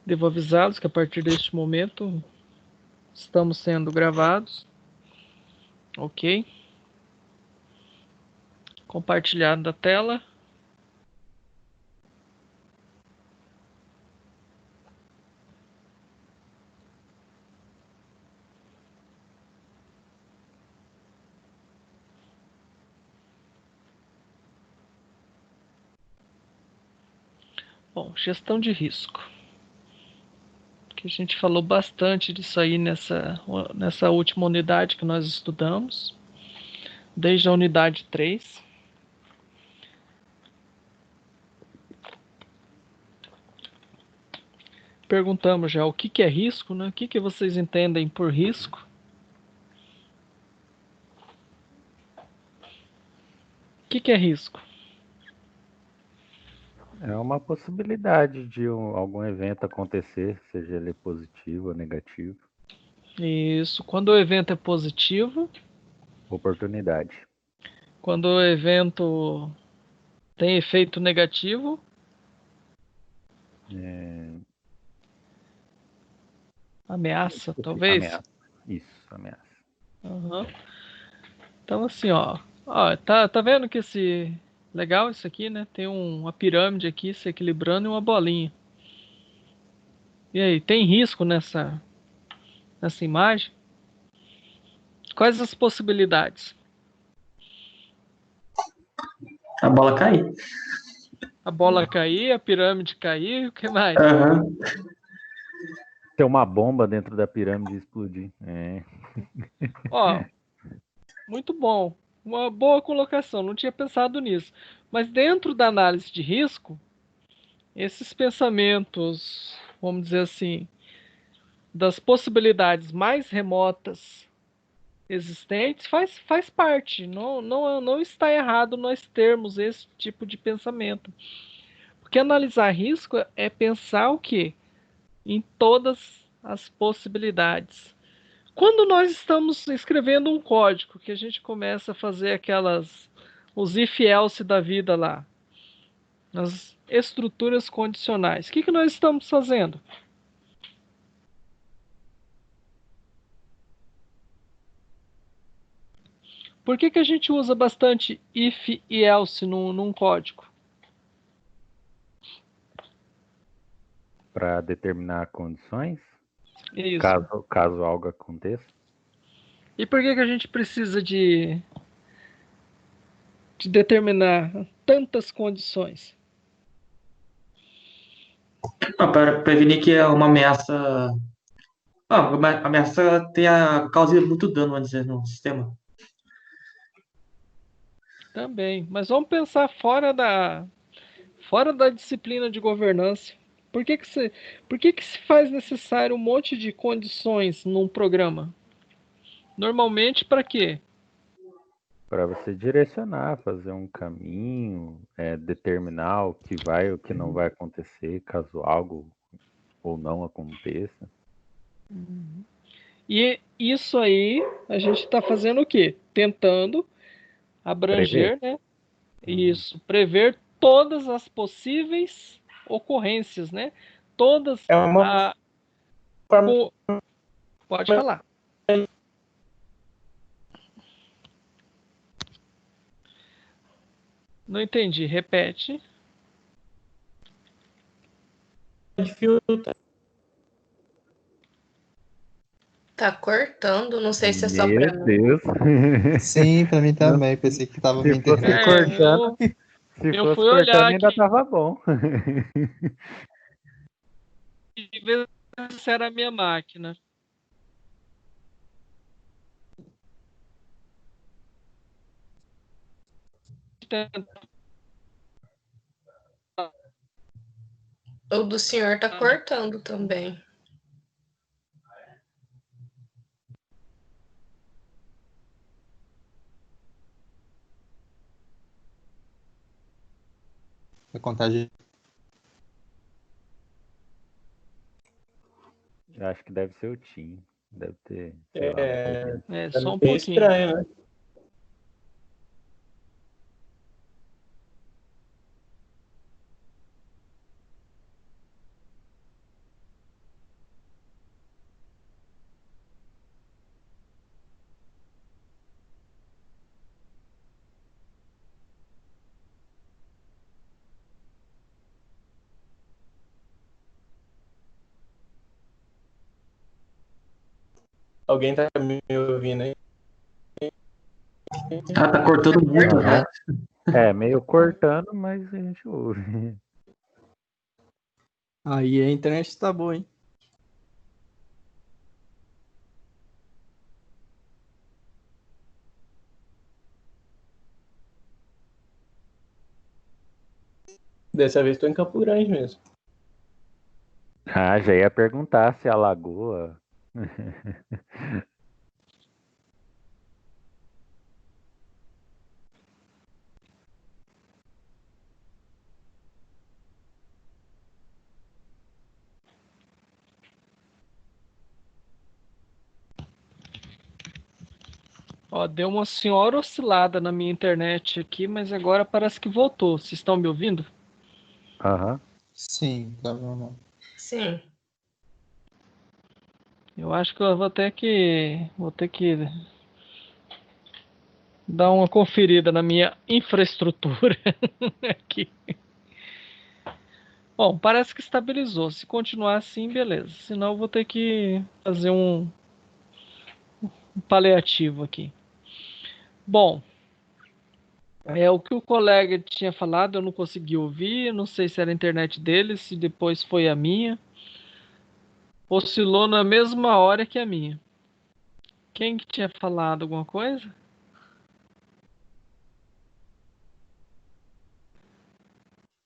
Devo avisá-los que a partir deste momento estamos sendo gravados. Ok. Compartilhado da tela. Bom, gestão de risco. Que a gente falou bastante disso aí nessa última unidade que nós estudamos, desde a unidade 3. Perguntamos já o que é risco, né? O que vocês entendem por risco? O que é risco? É uma possibilidade de algum evento acontecer, seja ele positivo ou negativo. Isso. Quando o evento é positivo. Oportunidade. Quando o evento tem efeito negativo. Ameaça, talvez? Ameaça. Isso, ameaça. Uhum. Então, assim, ó. Tá vendo que esse... Legal isso aqui, né? Tem uma pirâmide aqui se equilibrando e uma bolinha. E aí, tem risco nessa imagem? Quais as possibilidades? A bola cair. A bola cair, a pirâmide cair, o que mais? Uhum. Ter uma bomba dentro da pirâmide e explodir. Ó, muito bom. Uma boa colocação, não tinha pensado nisso. Mas dentro da análise de risco, esses pensamentos, vamos dizer assim, das possibilidades mais remotas existentes faz parte. Não está errado nós termos esse tipo de pensamento. Porque analisar risco é pensar o quê? Em todas as possibilidades. Quando nós estamos escrevendo um código, que a gente começa a fazer os if else da vida lá, nas estruturas condicionais, o que nós estamos fazendo? Por que a gente usa bastante if e else num código? Para determinar condições, Isso. caso algo aconteça. E por que a gente precisa de determinar tantas condições? Para prevenir que uma ameaça. Uma ameaça cause muito dano, vamos dizer, no sistema. Também. Mas vamos pensar fora da disciplina de governança. Por que se faz necessário um monte de condições num programa? Normalmente para quê? Para você direcionar, fazer um caminho, determinar o que vai e o que não vai acontecer, caso algo ou não aconteça. E isso aí a gente está fazendo o quê? Tentando abranger, né? Isso, prever todas as possíveis ocorrências, né? Todas É uma forma. Pode falar. Não entendi, repete. De filtro. Tá cortando, não sei se é só Meu pra mim. Deus. Sim, pra mim também. Pensei que tava minha Se fosse internet. cortando, eu fosse fui olhar cortando ainda aqui tava bom. e ver se era a minha máquina. O do senhor tá cortando também. A contagem. Eu acho que deve ser o Tim. Deve ter. Só um pouquinho. Estranho, né? Alguém tá me ouvindo aí? Tá cortando muito, Aham. né? Meio cortando, mas a gente ouve. Aí a internet tá boa, hein? Dessa vez tô em Campo Grande mesmo. Ah, já ia perguntar se a lagoa. Ó, deu uma senhora oscilada na minha internet aqui, mas agora parece que voltou. Vocês estão me ouvindo? Aham. Sim, tá normal. Sim. Eu acho que eu vou ter que dar uma conferida na minha infraestrutura aqui. Bom, parece que estabilizou. Se continuar assim, beleza. Senão eu vou ter que fazer um paliativo aqui. Bom, o que o colega tinha falado, eu não consegui ouvir. Não sei se era a internet dele, se depois foi a minha. Oscilou na mesma hora que a minha. Quem que tinha falado alguma coisa?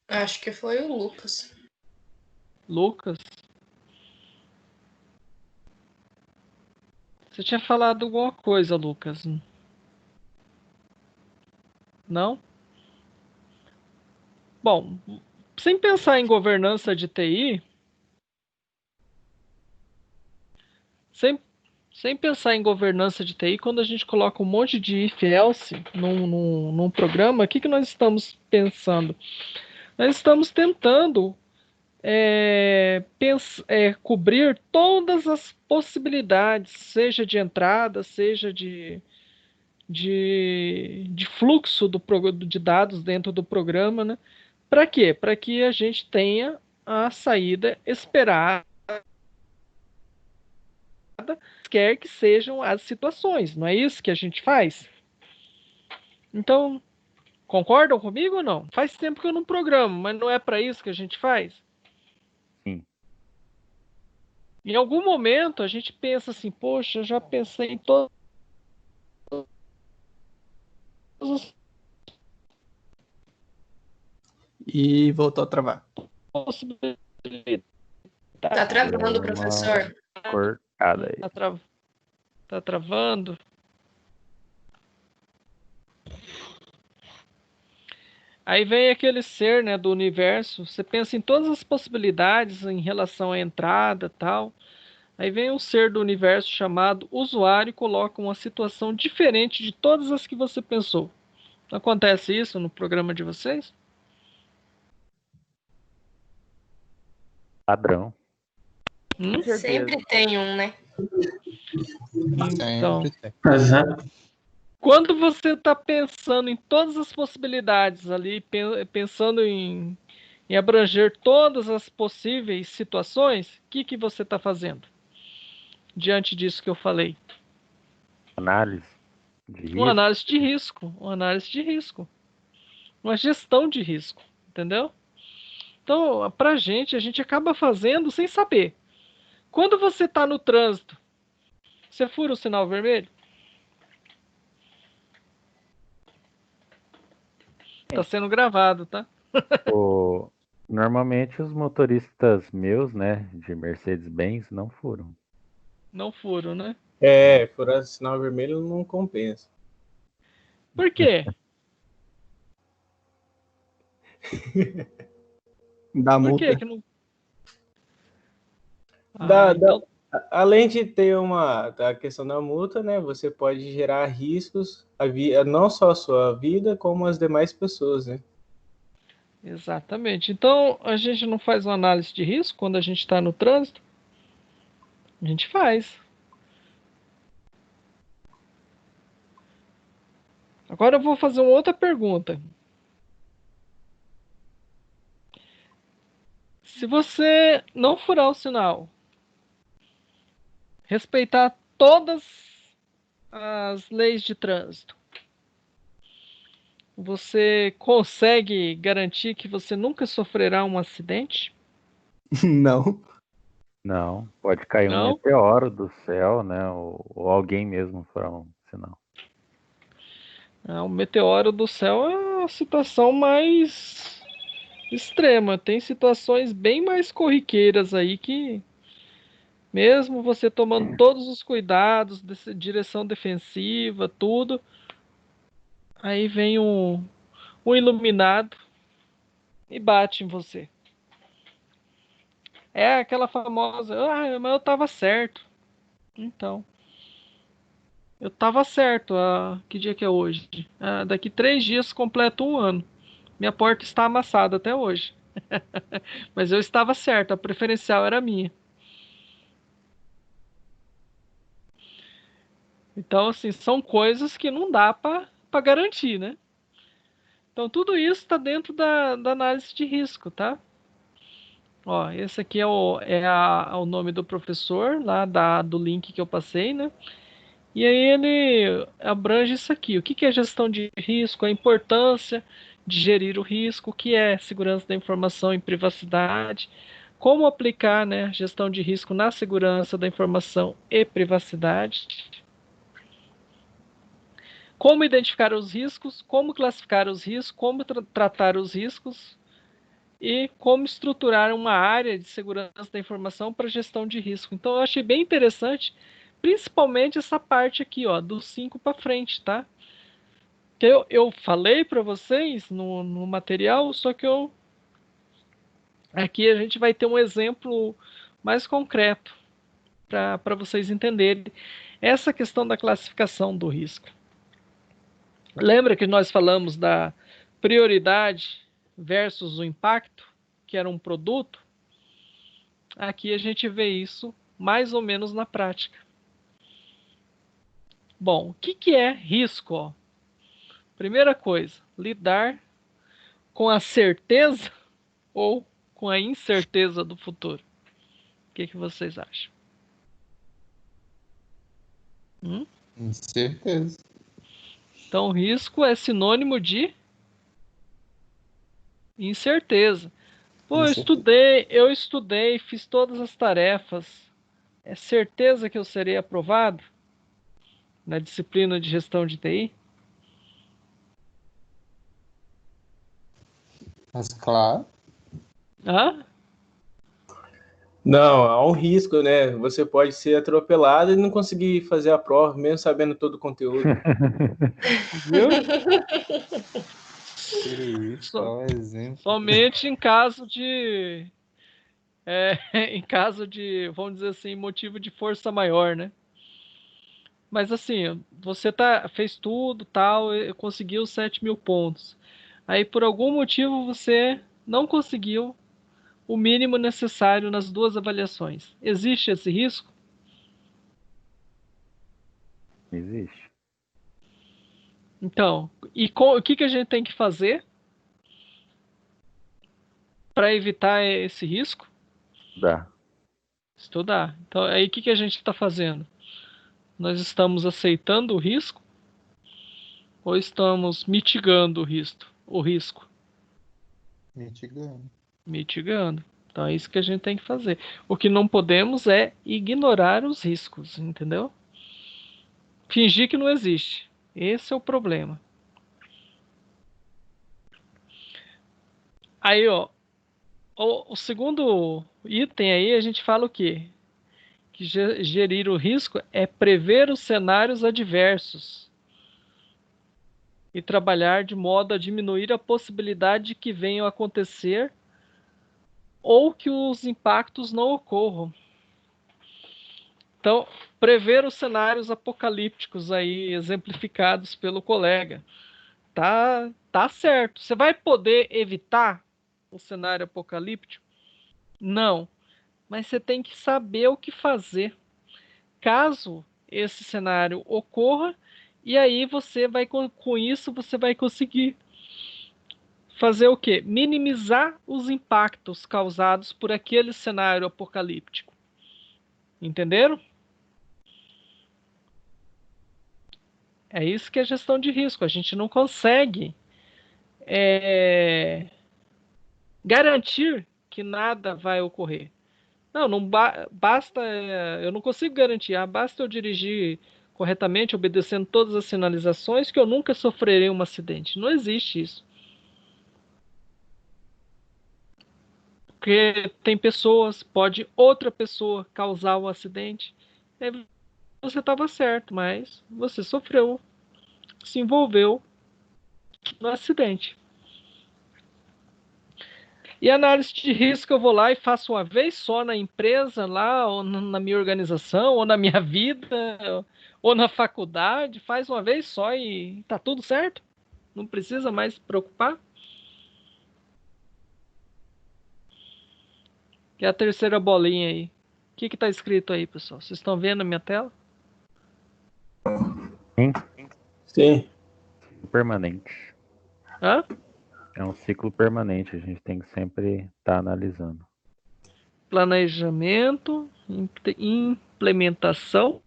Acho que foi o Lucas. Lucas? Você tinha falado alguma coisa, Lucas? Não? Bom, sem pensar em governança de TI, sem, sem pensar em governança de TI, quando a gente coloca um monte de if-else num programa, o que nós estamos pensando? Nós estamos tentando cobrir todas as possibilidades, seja de entrada, seja de fluxo de dados dentro do programa, né? Para quê? Para que a gente tenha a saída esperada, quer que sejam as situações. Não é isso que a gente faz? Então, concordam comigo ou não? Faz tempo que eu não programo, mas não é para isso que a gente faz? Sim. Em algum momento a gente pensa assim, poxa, eu já pensei em todas as E voltou a travar. possibilidades. Tá Deu travando, uma professor. cortada aí. Tá travando. Aí vem aquele ser, né, do universo. Você pensa em todas as possibilidades em relação à entrada, tal. Aí vem um ser do universo chamado usuário e coloca uma situação diferente de todas as que você pensou. Acontece isso no programa de vocês? Padrão. Hum? Sempre tem um, né? Então, Sempre tem. Exato. quando você está pensando em todas as possibilidades ali, pensando em abranger todas as possíveis situações, o que você está fazendo diante disso que eu falei? Análise de Uma risco. análise de risco, uma análise de risco, uma gestão de risco, entendeu? Então, para a gente acaba fazendo sem saber. Quando você está no trânsito, você fura o sinal vermelho? Está sendo gravado, tá? Normalmente os motoristas meus, né, de Mercedes-Benz, não furam. Não furo, né? Furar sinal vermelho não compensa. Por quê? Dá Por quê multa. que não... Dá, dá, Então, além de ter a questão da multa, né? Você pode gerar riscos, não só a sua vida, como as demais pessoas, né? exatamente. Então, a gente não faz uma análise de risco quando a gente está no trânsito? A gente faz. Agora eu vou fazer uma outra pergunta. Se você não furar o sinal, respeitar todas as leis de trânsito, você consegue garantir que você nunca sofrerá um acidente? Não. Não, pode cair um Não? meteoro do céu, né? Ou alguém mesmo for um sinal. O meteoro do céu é a situação mais extrema. Tem situações bem mais corriqueiras aí que, mesmo você tomando todos os cuidados, direção defensiva, tudo, aí vem um iluminado e bate em você. É aquela famosa, mas eu tava certo. Então, eu tava certo. Que dia que é hoje? Daqui 3 dias completo 1 ano. Minha porta está amassada até hoje. Mas eu estava certo, a preferencial era minha. Então, assim, são coisas que não dá para garantir, né? Então, tudo isso está dentro da análise de risco, tá? Ó, esse aqui é o nome do professor, lá do link que eu passei, né? E aí ele abrange isso aqui. O que é gestão de risco, a importância de gerir o risco, o que é segurança da informação e privacidade, como aplicar, né, gestão de risco na segurança da informação e privacidade, como identificar os riscos, como classificar os riscos, como tratar os riscos e como estruturar uma área de segurança da informação para gestão de risco. Então, eu achei bem interessante, principalmente essa parte aqui, ó, do 5 para frente, tá? Que eu falei para vocês no material, só que aqui a gente vai ter um exemplo mais concreto para vocês entenderem essa questão da classificação do risco. Lembra que nós falamos da prioridade versus o impacto, que era um produto? Aqui a gente vê isso mais ou menos na prática. Bom, o que é risco? Ó? Primeira coisa, lidar com a certeza ou com a incerteza do futuro. O que vocês acham? Certeza. Então, risco é sinônimo de incerteza. Pô, eu estudei, fiz todas as tarefas. É certeza que eu serei aprovado na disciplina de gestão de TI? Mas claro. Hã? Não, há um risco, né? Você pode ser atropelado e não conseguir fazer a prova, mesmo sabendo todo o conteúdo. Viu? Isso, só exemplo. Somente em caso de em caso de, vamos dizer assim, motivo de força maior, né? Mas assim, você fez tudo, tal, conseguiu 7.000 pontos. Aí por algum motivo você não conseguiu o mínimo necessário nas 2 avaliações. Existe esse risco? Existe. Então, e o que a gente tem que fazer para evitar esse risco? Estudar. Então, aí o que a gente está fazendo? Nós estamos aceitando o risco ou estamos mitigando o risco? Mitigando. Então é isso que a gente tem que fazer. O que não podemos é ignorar os riscos, entendeu? Fingir que não existe. Esse é o problema. Aí, ó, o segundo item aí a gente fala o quê? Que gerir o risco é prever os cenários adversos e trabalhar de modo a diminuir a possibilidade de que venham a acontecer ou que os impactos não ocorram. Então, prever os cenários apocalípticos aí exemplificados pelo colega. Tá certo. Você vai poder evitar o cenário apocalíptico? Não. Mas você tem que saber o que fazer caso esse cenário ocorra, e aí você vai, com isso, você vai conseguir fazer o quê? Minimizar os impactos causados por aquele cenário apocalíptico. Entenderam? É isso que é gestão de risco. A gente não consegue garantir que nada vai ocorrer. Não basta, eu não consigo garantir. Basta eu dirigir corretamente, obedecendo todas as sinalizações, que eu nunca sofrerei um acidente. Não existe isso. Porque tem pessoas, pode outra pessoa causar o acidente. Você estava certo, mas você sofreu, se envolveu no acidente. E análise de risco eu vou lá e faço uma vez só na empresa, lá, ou na minha organização, ou na minha vida, ou na faculdade, faz uma vez só e tá tudo certo. Não precisa mais se preocupar. E a terceira bolinha aí. O que está escrito aí, pessoal? Vocês estão vendo a minha tela? Sim. Permanente. Hã? É um ciclo permanente, a gente tem que sempre estar analisando. Planejamento, implementação,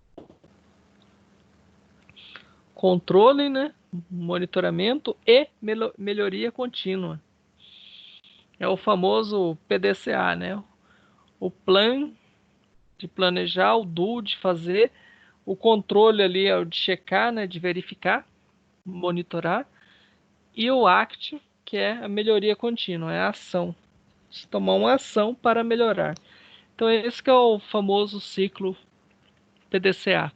controle, né? Monitoramento e melhoria contínua. É o famoso PDCA, né? O plano de planejar, o do de fazer, o controle ali é o de checar, né? De verificar, monitorar, e o ACT, que é a melhoria contínua, é a ação. Se tomar uma ação para melhorar. Então esse que é o famoso ciclo PDCA.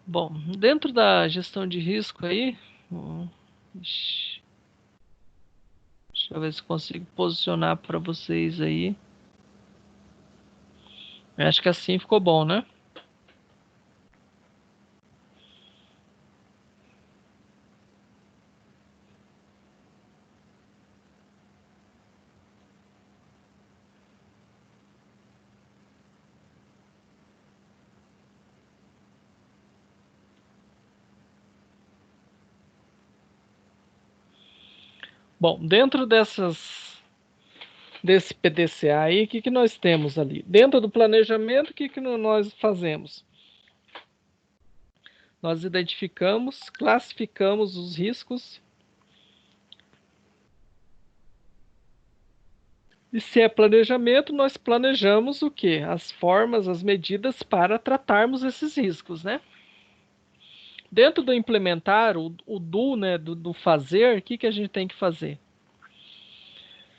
Bom, dentro da gestão de risco aí, deixa eu ver se consigo posicionar para vocês aí. Eu acho que assim ficou bom, né? Bom, dentro desse PDCA aí, o que nós temos ali? Dentro do planejamento, o que nós fazemos? Nós identificamos, classificamos os riscos. E se é planejamento, nós planejamos o quê? As formas, as medidas para tratarmos esses riscos, né? Dentro do implementar, o do, né, do fazer, o que a gente tem que fazer?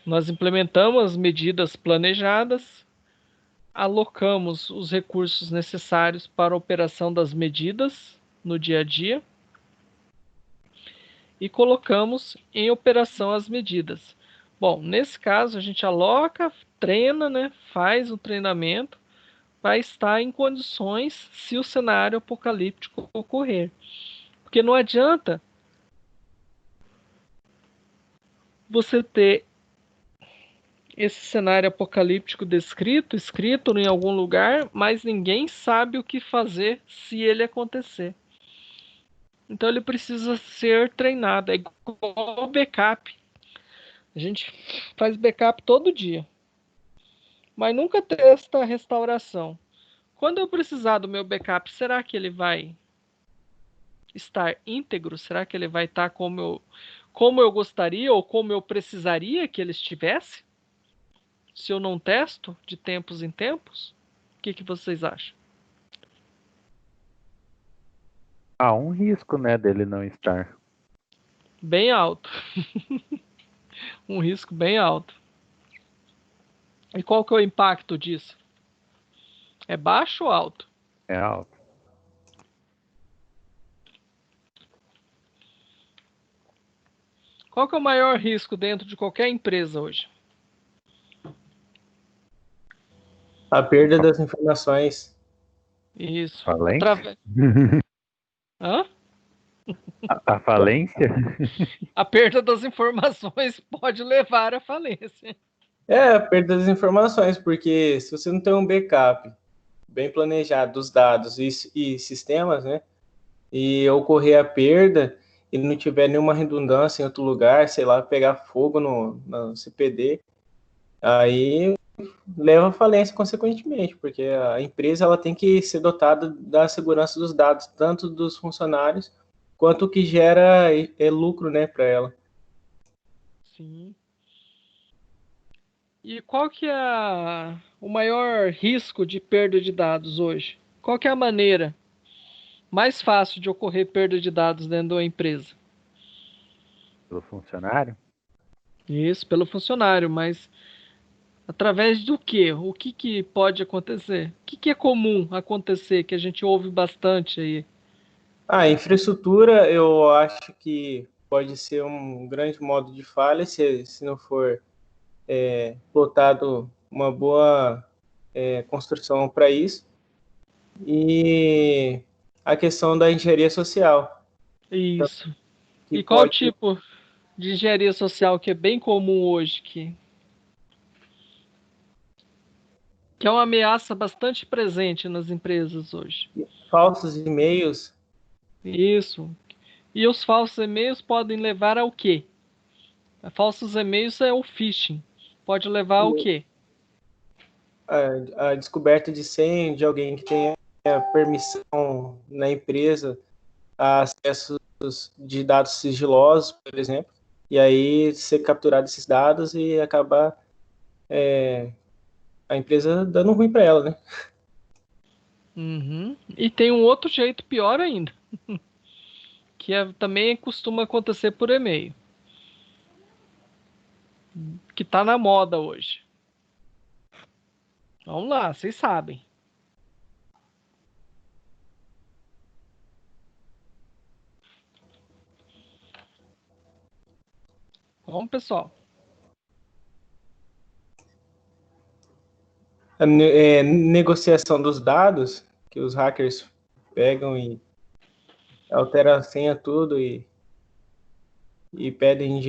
Nós implementamos as medidas planejadas, alocamos os recursos necessários para a operação das medidas no dia a dia e colocamos em operação as medidas. Bom, nesse caso a gente aloca, treina, né, faz o treinamento, vai estar em condições se o cenário apocalíptico ocorrer. Porque não adianta você ter esse cenário apocalíptico escrito em algum lugar, mas ninguém sabe o que fazer se ele acontecer. Então ele precisa ser treinado. É igual backup. A gente faz backup todo dia, mas nunca testa a restauração. Quando eu precisar do meu backup, será que ele vai estar íntegro? Será que ele vai estar como eu gostaria ou como eu precisaria que ele estivesse? Se eu não testo de tempos em tempos, o que vocês acham? Há um risco, né, dele não estar. Bem alto. Um risco bem alto. E qual que é o impacto disso? É baixo ou alto? É alto. Qual que é o maior risco dentro de qualquer empresa hoje? A perda das informações. Isso. Falência? Hã? A falência? A perda das informações pode levar à falência. É, a perda das informações, porque se você não tem um backup bem planejado dos dados e sistemas, né, e ocorrer a perda e não tiver nenhuma redundância em outro lugar, sei lá, pegar fogo no CPD, aí leva à falência consequentemente, porque a empresa ela tem que ser dotada da segurança dos dados, tanto dos funcionários, quanto o que gera lucro, né, para ela. Sim. E qual que é o maior risco de perda de dados hoje? Qual que é a maneira mais fácil de ocorrer perda de dados dentro da empresa? Pelo funcionário? Isso, pelo funcionário, mas através do quê? O que que pode acontecer? O que que é comum acontecer, que a gente ouve bastante aí? A infraestrutura, eu acho que pode ser um grande modo de falha se não for plotado uma boa construção para isso. E a questão da engenharia social, Isso. que E qual o pode. tipo de engenharia social que é bem comum hoje, que é uma ameaça bastante presente nas empresas hoje? Falsos e-mails. Isso. E os falsos e-mails podem levar ao quê? Falsos e-mails é o phishing. Pode levar ao quê? A descoberta de senha de alguém que tenha permissão na empresa a acessos de dados sigilosos, por exemplo, e aí ser capturado esses dados e acabar a empresa dando ruim para ela, né? Uhum. E tem um outro jeito pior ainda, que também costuma acontecer por e-mail, que está na moda hoje. Vamos lá, vocês sabem. Vamos, pessoal. A negociação dos dados que os hackers pegam e alteram a senha tudo e pedem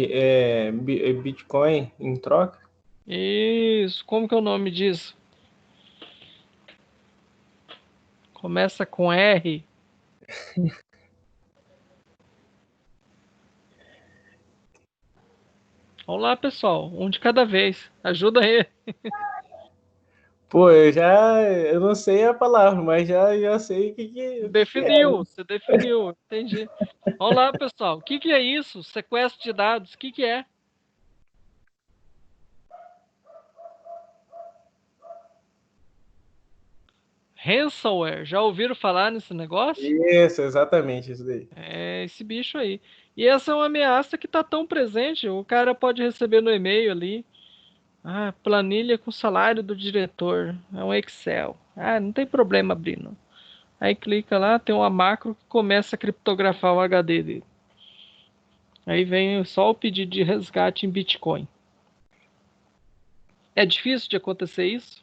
Bitcoin em troca. Isso. Como que é o nome disso? Começa com R. Vamos lá, pessoal. Um de cada vez. Ajuda aí. Pô, eu não sei a palavra, mas já sei o que é. Definiu. Você definiu. Entendi. Vamos lá, pessoal. O que que é isso? Sequestro de dados. O que que é? Ransomware. Já ouviram falar nesse negócio? Isso, exatamente isso daí. É esse bicho aí. E essa é uma ameaça que está tão presente. O cara pode receber no e-mail ali. Ah, planilha com salário do diretor. É um Excel. Ah, não tem problema abrindo. Aí clica lá, tem uma macro que começa a criptografar o HD dele. Aí vem só o pedido de resgate em Bitcoin. É difícil de acontecer isso?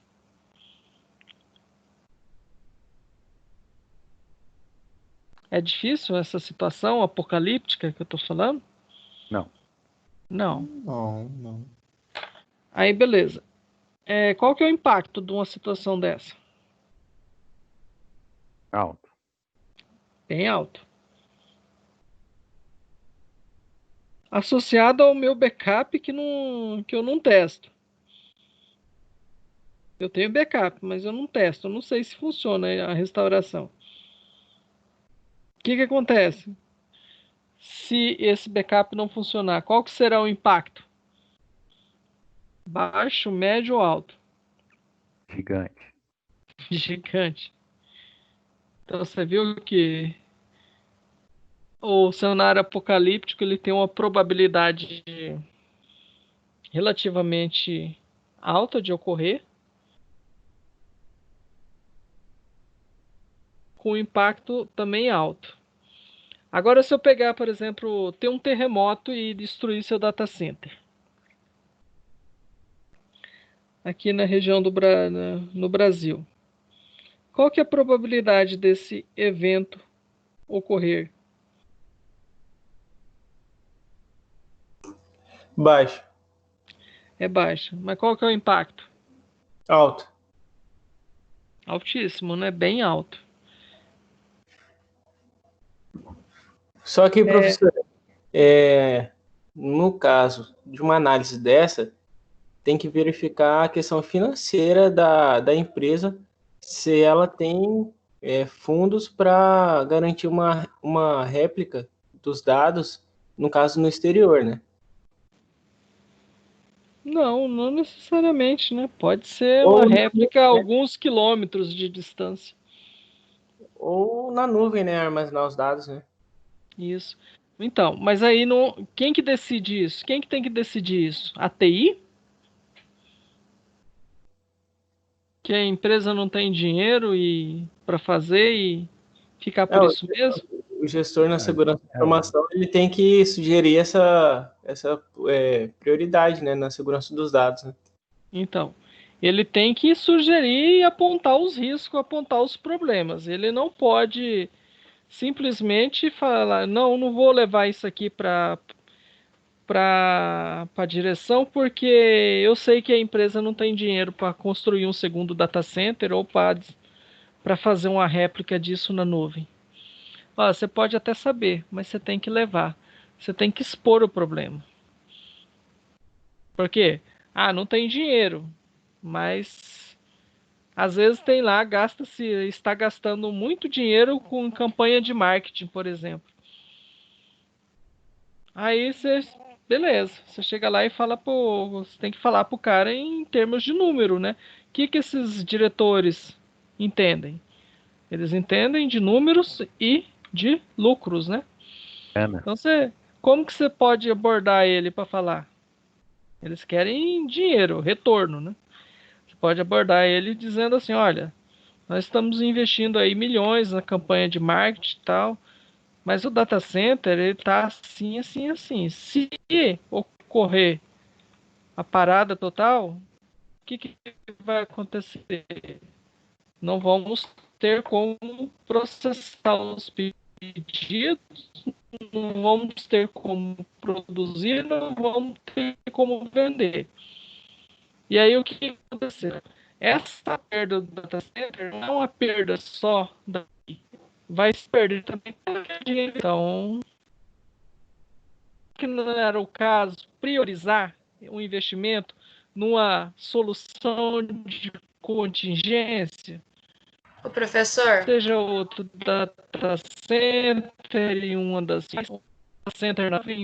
É difícil essa situação apocalíptica que eu tô falando? Não. Não. Não. Aí beleza. Qual que é o impacto de uma situação dessa? Alto. Bem alto. Associado ao meu backup que eu não testo. Eu tenho backup, mas eu não testo. Eu não sei se funciona a restauração. O que que acontece? Se esse backup não funcionar, qual que será o impacto? Baixo, médio ou alto? Gigante. Gigante. Então você viu que o cenário apocalíptico ele tem uma probabilidade relativamente alta de ocorrer, com impacto também alto. Agora, se eu pegar, por exemplo, ter um terremoto e destruir seu data center, aqui na região no Brasil, qual que é a probabilidade desse evento ocorrer? Baixo, É baixa. Mas qual que é o impacto? alto. Altíssimo, né? Bem alto. Só que, professor, no caso de uma análise dessa, tem que verificar a questão financeira da empresa, se ela tem fundos para garantir uma réplica dos dados, no caso no exterior, né? Não, não necessariamente, né? Pode ser Ou uma na réplica a nuvem, né? alguns quilômetros de distância. Ou na nuvem, né? Armazenar os dados, né? Isso. Então, mas aí não, quem que decide isso? Quem que tem que decidir isso? A TI? Que a empresa não tem dinheiro e para fazer e ficar por É, isso mesmo? o gestor na segurança da É, informação, ele tem que sugerir essa prioridade, né? Na segurança dos dados, né? Então, ele tem que sugerir e apontar os riscos, apontar os problemas. Ele não pode simplesmente falar, não, não vou levar isso aqui para a direção, porque eu sei que a empresa não tem dinheiro para construir um segundo data center ou para fazer uma réplica disso na nuvem. Ó, você pode até saber, mas você tem que levar. Você tem que expor o problema. Por quê? Ah, não tem dinheiro, mas às vezes tem lá, está gastando muito dinheiro com campanha de marketing, por exemplo. Aí você, beleza, você chega lá e você tem que falar pro cara em termos de número, né? O que esses diretores entendem? Eles entendem de números e de lucros, né? né? Então como que você pode abordar ele para falar? Eles querem dinheiro, retorno, né? Você pode abordar ele dizendo assim, olha, nós estamos investindo aí milhões na campanha de marketing e tal, mas o data center ele tá assim, assim, assim. Se ocorrer a parada total, o que vai acontecer? Não vamos ter como processar os pedidos, não vamos ter como produzir, não vamos ter como vender. E aí o que aconteceu? Essa perda do data center não é uma perda só vai se perder também dinheiro. Então, que não era o caso, priorizar o investimento numa solução de contingência, Ô, professor, seja outro data center em uma das center em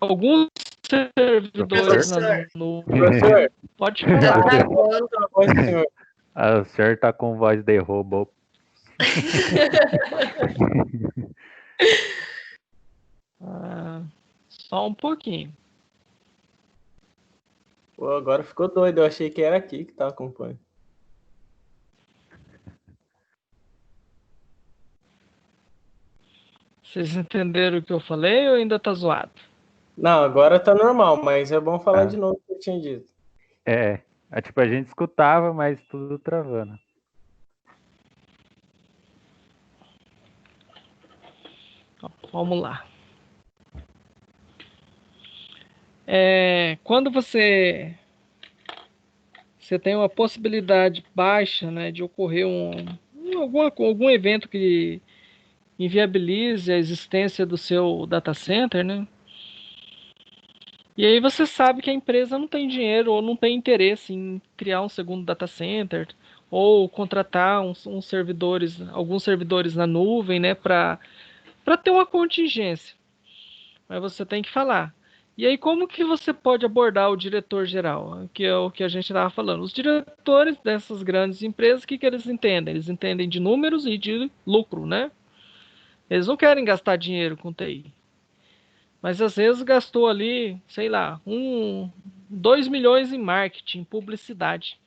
alguns servidores na professor, nuvem. Professor, Pode tá falar. travando. a voz do senhor. O senhor tá com voz de robô. Só um pouquinho. Pô, agora ficou doido. Eu achei que era aqui que tava acompanhando. Vocês entenderam o que eu falei ou ainda tá zoado? Não, agora tá normal, mas é bom falar Ah. de novo o que eu tinha dito. Tipo, a gente escutava, mas tudo travando. Vamos lá. Quando você tem uma possibilidade baixa, né, de ocorrer algum evento que inviabilize a existência do seu data center, né? E aí você sabe que a empresa não tem dinheiro ou não tem interesse em criar um segundo data center ou contratar alguns servidores na nuvem, né, para ter uma contingência. Mas você tem que falar. E aí, como que você pode abordar o diretor-geral? Que é o que a gente estava falando. Os diretores dessas grandes empresas, o que eles entendem? Eles entendem de números e de lucro, né? Eles não querem gastar dinheiro com TI. Mas às vezes gastou ali, sei lá, 2 milhões em marketing, publicidade.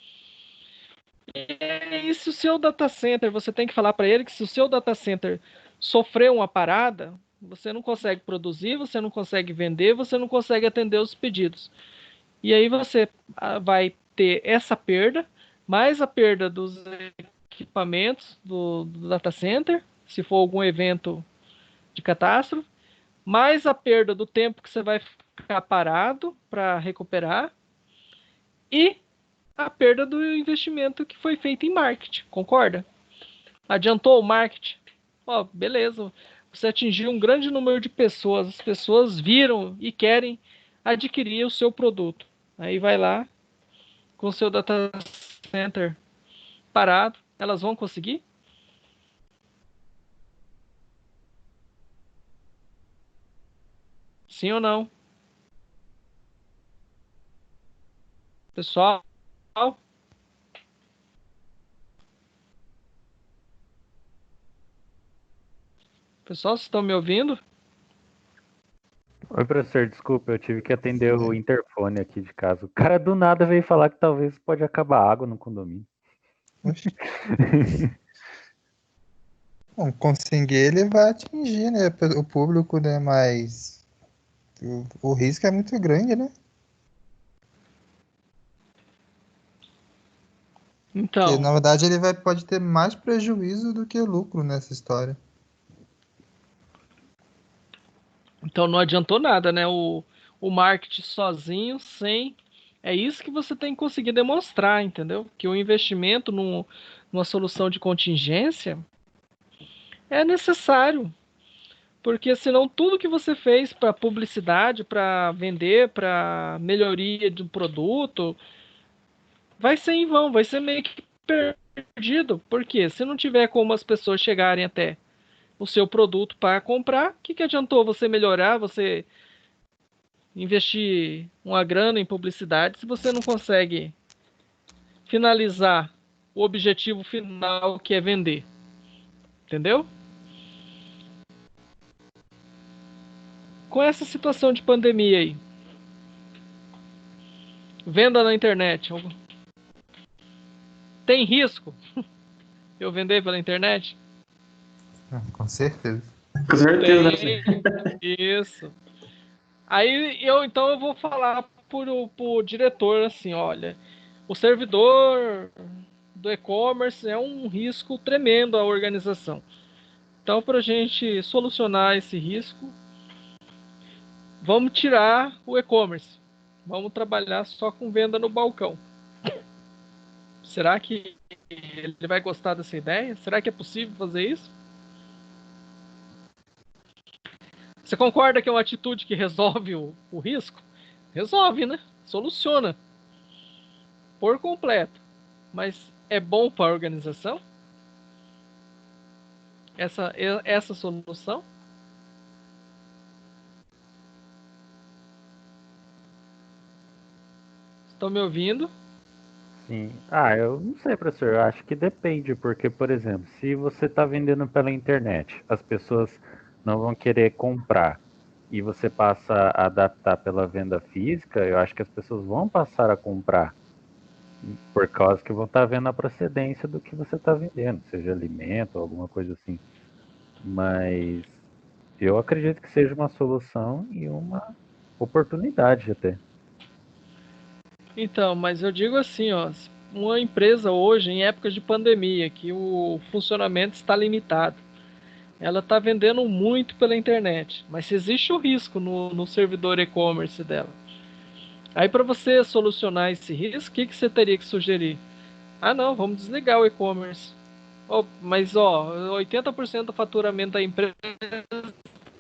E se o seu data center, você tem que falar para ele que se o seu data center sofreu uma parada, você não consegue produzir, você não consegue vender, você não consegue atender os pedidos. E aí você vai ter essa perda, mais a perda dos equipamentos do data center, se for algum evento de catástrofe, mais a perda do tempo que você vai ficar parado para recuperar e a perda do investimento que foi feito em marketing, concorda? Adiantou o marketing? Ó, beleza, você atingiu um grande número de pessoas, as pessoas viram e querem adquirir o seu produto. Aí vai lá com o seu data center parado, elas vão conseguir? Sim ou não? Pessoal? Pessoal, vocês estão me ouvindo? Oi, professor, desculpa, eu tive que atender o interfone aqui de casa. O cara do nada veio falar que talvez pode acabar a água no condomínio. Bom, conseguir ele vai atingir, né, o público, né, mas o risco é muito grande, né? Porque, Então, na verdade, ele pode ter mais prejuízo do que lucro nessa história. então não adiantou nada, né? O marketing sozinho, sem. É isso que você tem que conseguir demonstrar, entendeu? Que o investimento numa solução de contingência é necessário. Porque senão tudo que você fez para publicidade, para vender, para melhoria do produto, vai ser em vão, vai ser meio que perdido. Porque se não tiver como as pessoas chegarem até o seu produto para comprar, o que adiantou você melhorar, você investir uma grana em publicidade se você não consegue finalizar o objetivo final que é vender? Entendeu? Com essa situação de pandemia aí, venda na internet, tem risco eu vender pela internet? Com certeza. Com certeza, né? Tem. Isso. Aí então eu vou falar pro diretor assim, olha, o servidor do e-commerce é um risco tremendo à organização. Então, para a gente solucionar esse risco, vamos tirar o e-commerce. Vamos trabalhar só com venda no balcão. Será que ele vai gostar dessa ideia? Será que é possível fazer isso? Você concorda que é uma atitude que resolve o risco? Resolve, né? Soluciona por completo. Mas é bom para a organização? Essa solução? Estão me ouvindo? Sim. Eu não sei, professor. Eu acho que depende, porque, por exemplo, se você está vendendo pela internet, as pessoas não vão querer comprar e você passa a adaptar pela venda física, eu acho que as pessoas vão passar a comprar por causa que vão estar vendo a procedência do que você está vendendo, seja alimento ou alguma coisa assim. Mas eu acredito que seja uma solução e uma oportunidade até. Então, mas eu digo assim, ó, uma empresa hoje, em épocas de pandemia, que o funcionamento está limitado, ela está vendendo muito pela internet, mas existe o risco no servidor e-commerce dela. Aí, para você solucionar esse risco, o que você teria que sugerir? Ah, não, vamos desligar o e-commerce. Oh, mas, 80% do faturamento da empresa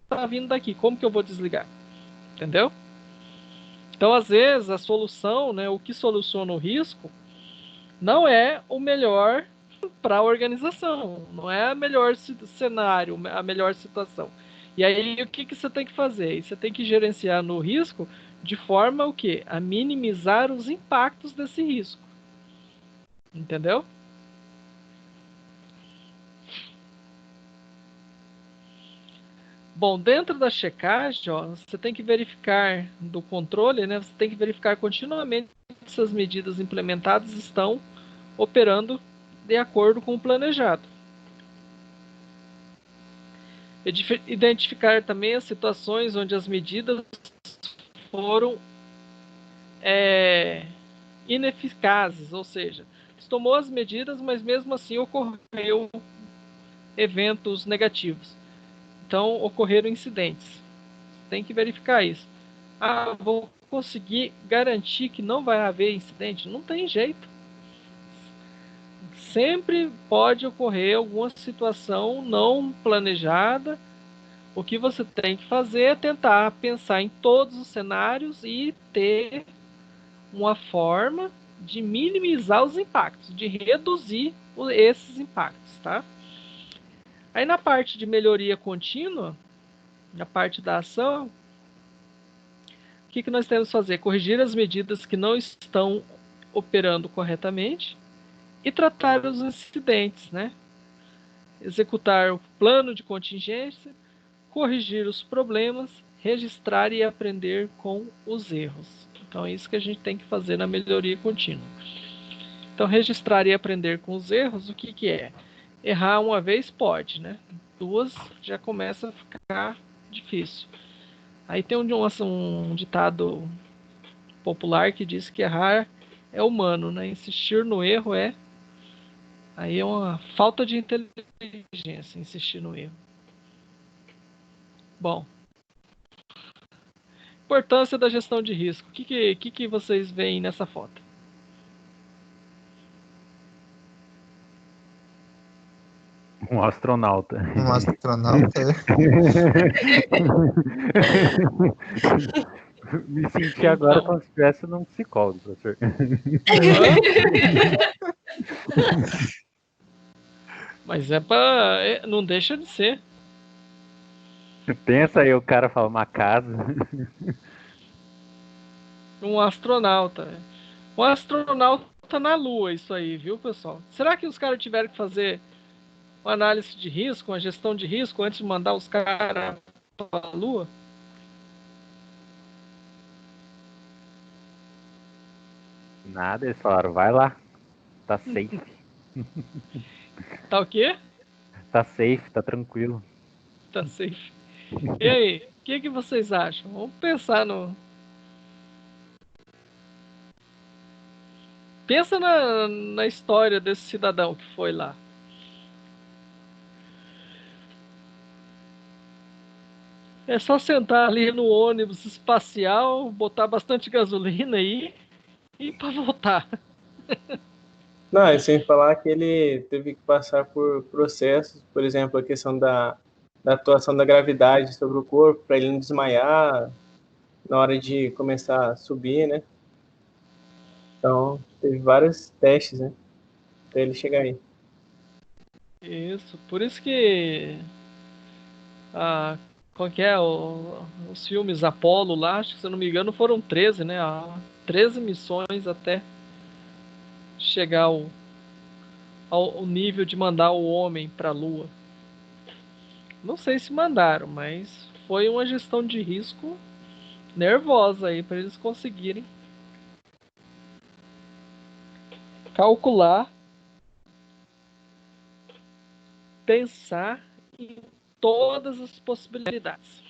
está vindo daqui. Como que eu vou desligar? Entendeu? Então, às vezes, a solução, né, o que soluciona o risco, não é o melhor para a organização, não é o melhor cenário, a melhor situação. E aí, o que você tem que fazer? Você tem que gerenciar no risco de forma o quê? A minimizar os impactos desse risco. Entendeu? Bom, dentro da checagem, você tem que verificar do controle, né? Você tem que verificar continuamente se as medidas implementadas estão operando de acordo com o planejado. Identificar também as situações onde as medidas foram ineficazes, ou seja, você tomou as medidas, mas mesmo assim ocorreu eventos negativos. Então, ocorreram incidentes. Tem que verificar isso. Vou conseguir garantir que não vai haver incidente? Não tem jeito. Sempre pode ocorrer alguma situação não planejada. O que você tem que fazer é tentar pensar em todos os cenários e ter uma forma de minimizar os impactos, de reduzir esses impactos, tá? Aí na parte de melhoria contínua, na parte da ação, o que nós temos que fazer? Corrigir as medidas que não estão operando corretamente e tratar os incidentes, né? Executar o plano de contingência, corrigir os problemas, registrar e aprender com os erros. Então é isso que a gente tem que fazer na melhoria contínua. Então registrar e aprender com os erros, o que é? Errar uma vez pode, né? Duas já começa a ficar difícil. Aí tem um ditado popular que diz que errar é humano, né? Insistir no erro aí é uma falta de inteligência, insistir no erro. Bom, importância da gestão de risco. O que vocês veem nessa foto? Um astronauta. Um astronauta? Me senti agora como se estivesse num psicólogo, professor. Mas não deixa de ser. Pensa aí, o cara fala uma casa. Um astronauta. Um astronauta na Lua, isso aí, viu, pessoal? Será que os caras tiveram que fazer uma análise de risco, uma gestão de risco antes de mandar os caras para a Lua? Nada, eles falaram, vai lá. Tá safe. Tá o quê? Tá safe, tá tranquilo. Tá safe. E aí, o que vocês acham? Vamos pensar no... Pensa na história desse cidadão que foi lá. É só sentar ali no ônibus espacial, botar bastante gasolina aí e para voltar. Não, e sem falar que ele teve que passar por processos, por exemplo, a questão da atuação da gravidade sobre o corpo, para ele não desmaiar na hora de começar a subir, né? Então, teve vários testes, né? Até ele chegar aí. Isso, por isso que qual que é os filmes Apollo lá, acho que se eu não me engano foram 13, né? 13 missões até chegar ao nível de mandar o homem para a Lua. Não sei se mandaram, mas foi uma gestão de risco nervosa aí para eles conseguirem calcular, pensar em todas as possibilidades.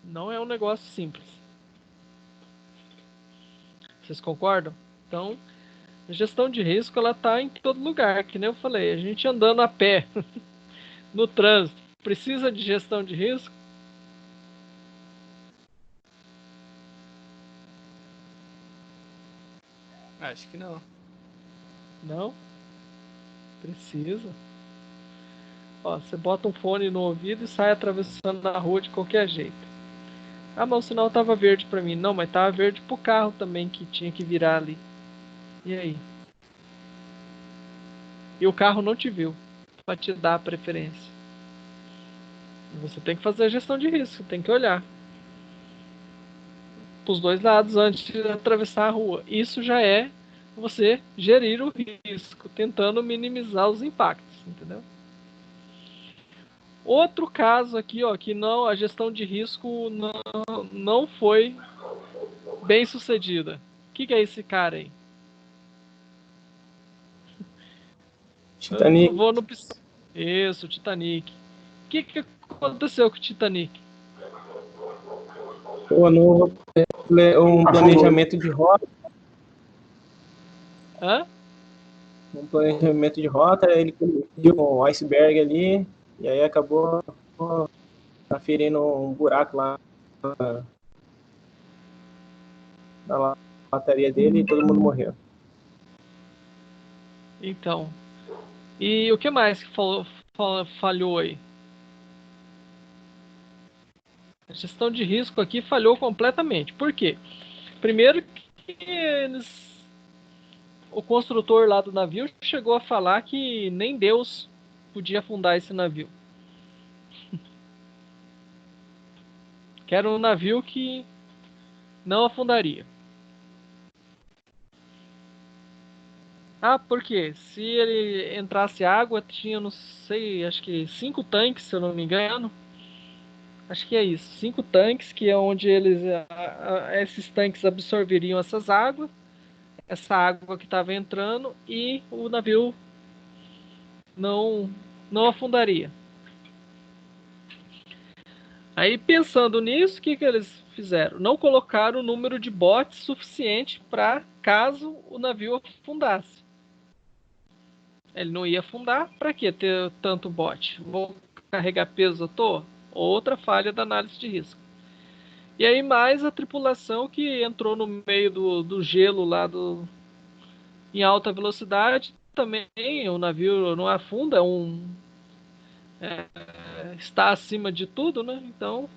Não é um negócio simples. Vocês concordam? Então, a gestão de risco ela tá em todo lugar, que nem eu falei, a gente andando a pé no trânsito, precisa de gestão de risco? Acho que não. Não? Precisa. Ó, você bota um fone no ouvido e sai atravessando na rua de qualquer jeito. Ah, mas o sinal tava verde para mim. Não, mas tava verde pro carro também que tinha que virar ali. E aí? E o carro não te viu para te dar a preferência. Você tem que fazer a gestão de risco, tem que olhar para os dois lados antes de atravessar a rua. Isso já é você gerir o risco, tentando minimizar os impactos, entendeu? Outro caso aqui, ó, que não, a gestão de risco não foi bem sucedida. O que é esse cara aí? Titanic. Eu vou no... Isso, Titanic. O que aconteceu com o Titanic? Um planejamento de rota. Hã? Um planejamento de rota, ele viu um iceberg ali, e aí acabou aferindo um buraco lá na lataria dele e todo mundo morreu. Então. E o que mais que falhou aí? A gestão de risco aqui falhou completamente. Por quê? Primeiro que o construtor lá do navio chegou a falar que nem Deus podia afundar esse navio. Que era um navio que não afundaria. Ah, por quê? Se ele entrasse água, tinha, não sei, acho que 5 tanques, se eu não me engano. Acho que é isso, 5 tanques, que é onde esses tanques absorveriam essa água que estava entrando, e o navio não, não afundaria. Aí, pensando nisso, o que eles fizeram? Não colocaram o número de botes suficiente para caso o navio afundasse. Ele não ia afundar, para que ter tanto bote? Vou carregar peso à toa? Outra falha da análise de risco. E aí mais a tripulação que entrou no meio do gelo lá em alta velocidade. Também o navio não afunda, está acima de tudo, né? Então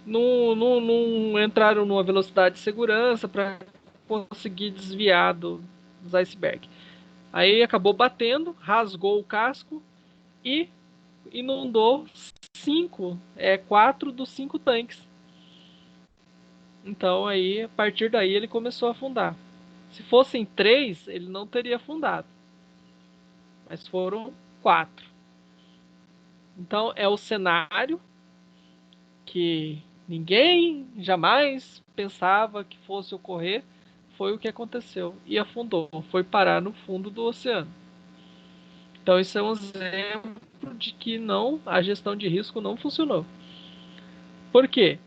não entraram numa velocidade de segurança para conseguir desviar dos icebergs. Aí acabou batendo, rasgou o casco e inundou 4 dos 5 tanques. Então aí, a partir daí, ele começou a afundar. Se fossem 3, ele não teria afundado. Mas foram 4. Então é o cenário que ninguém jamais pensava que fosse ocorrer. Foi o que aconteceu. E afundou. Foi parar no fundo do oceano. Então isso é um exemplo de que a gestão de risco não funcionou. Por quê?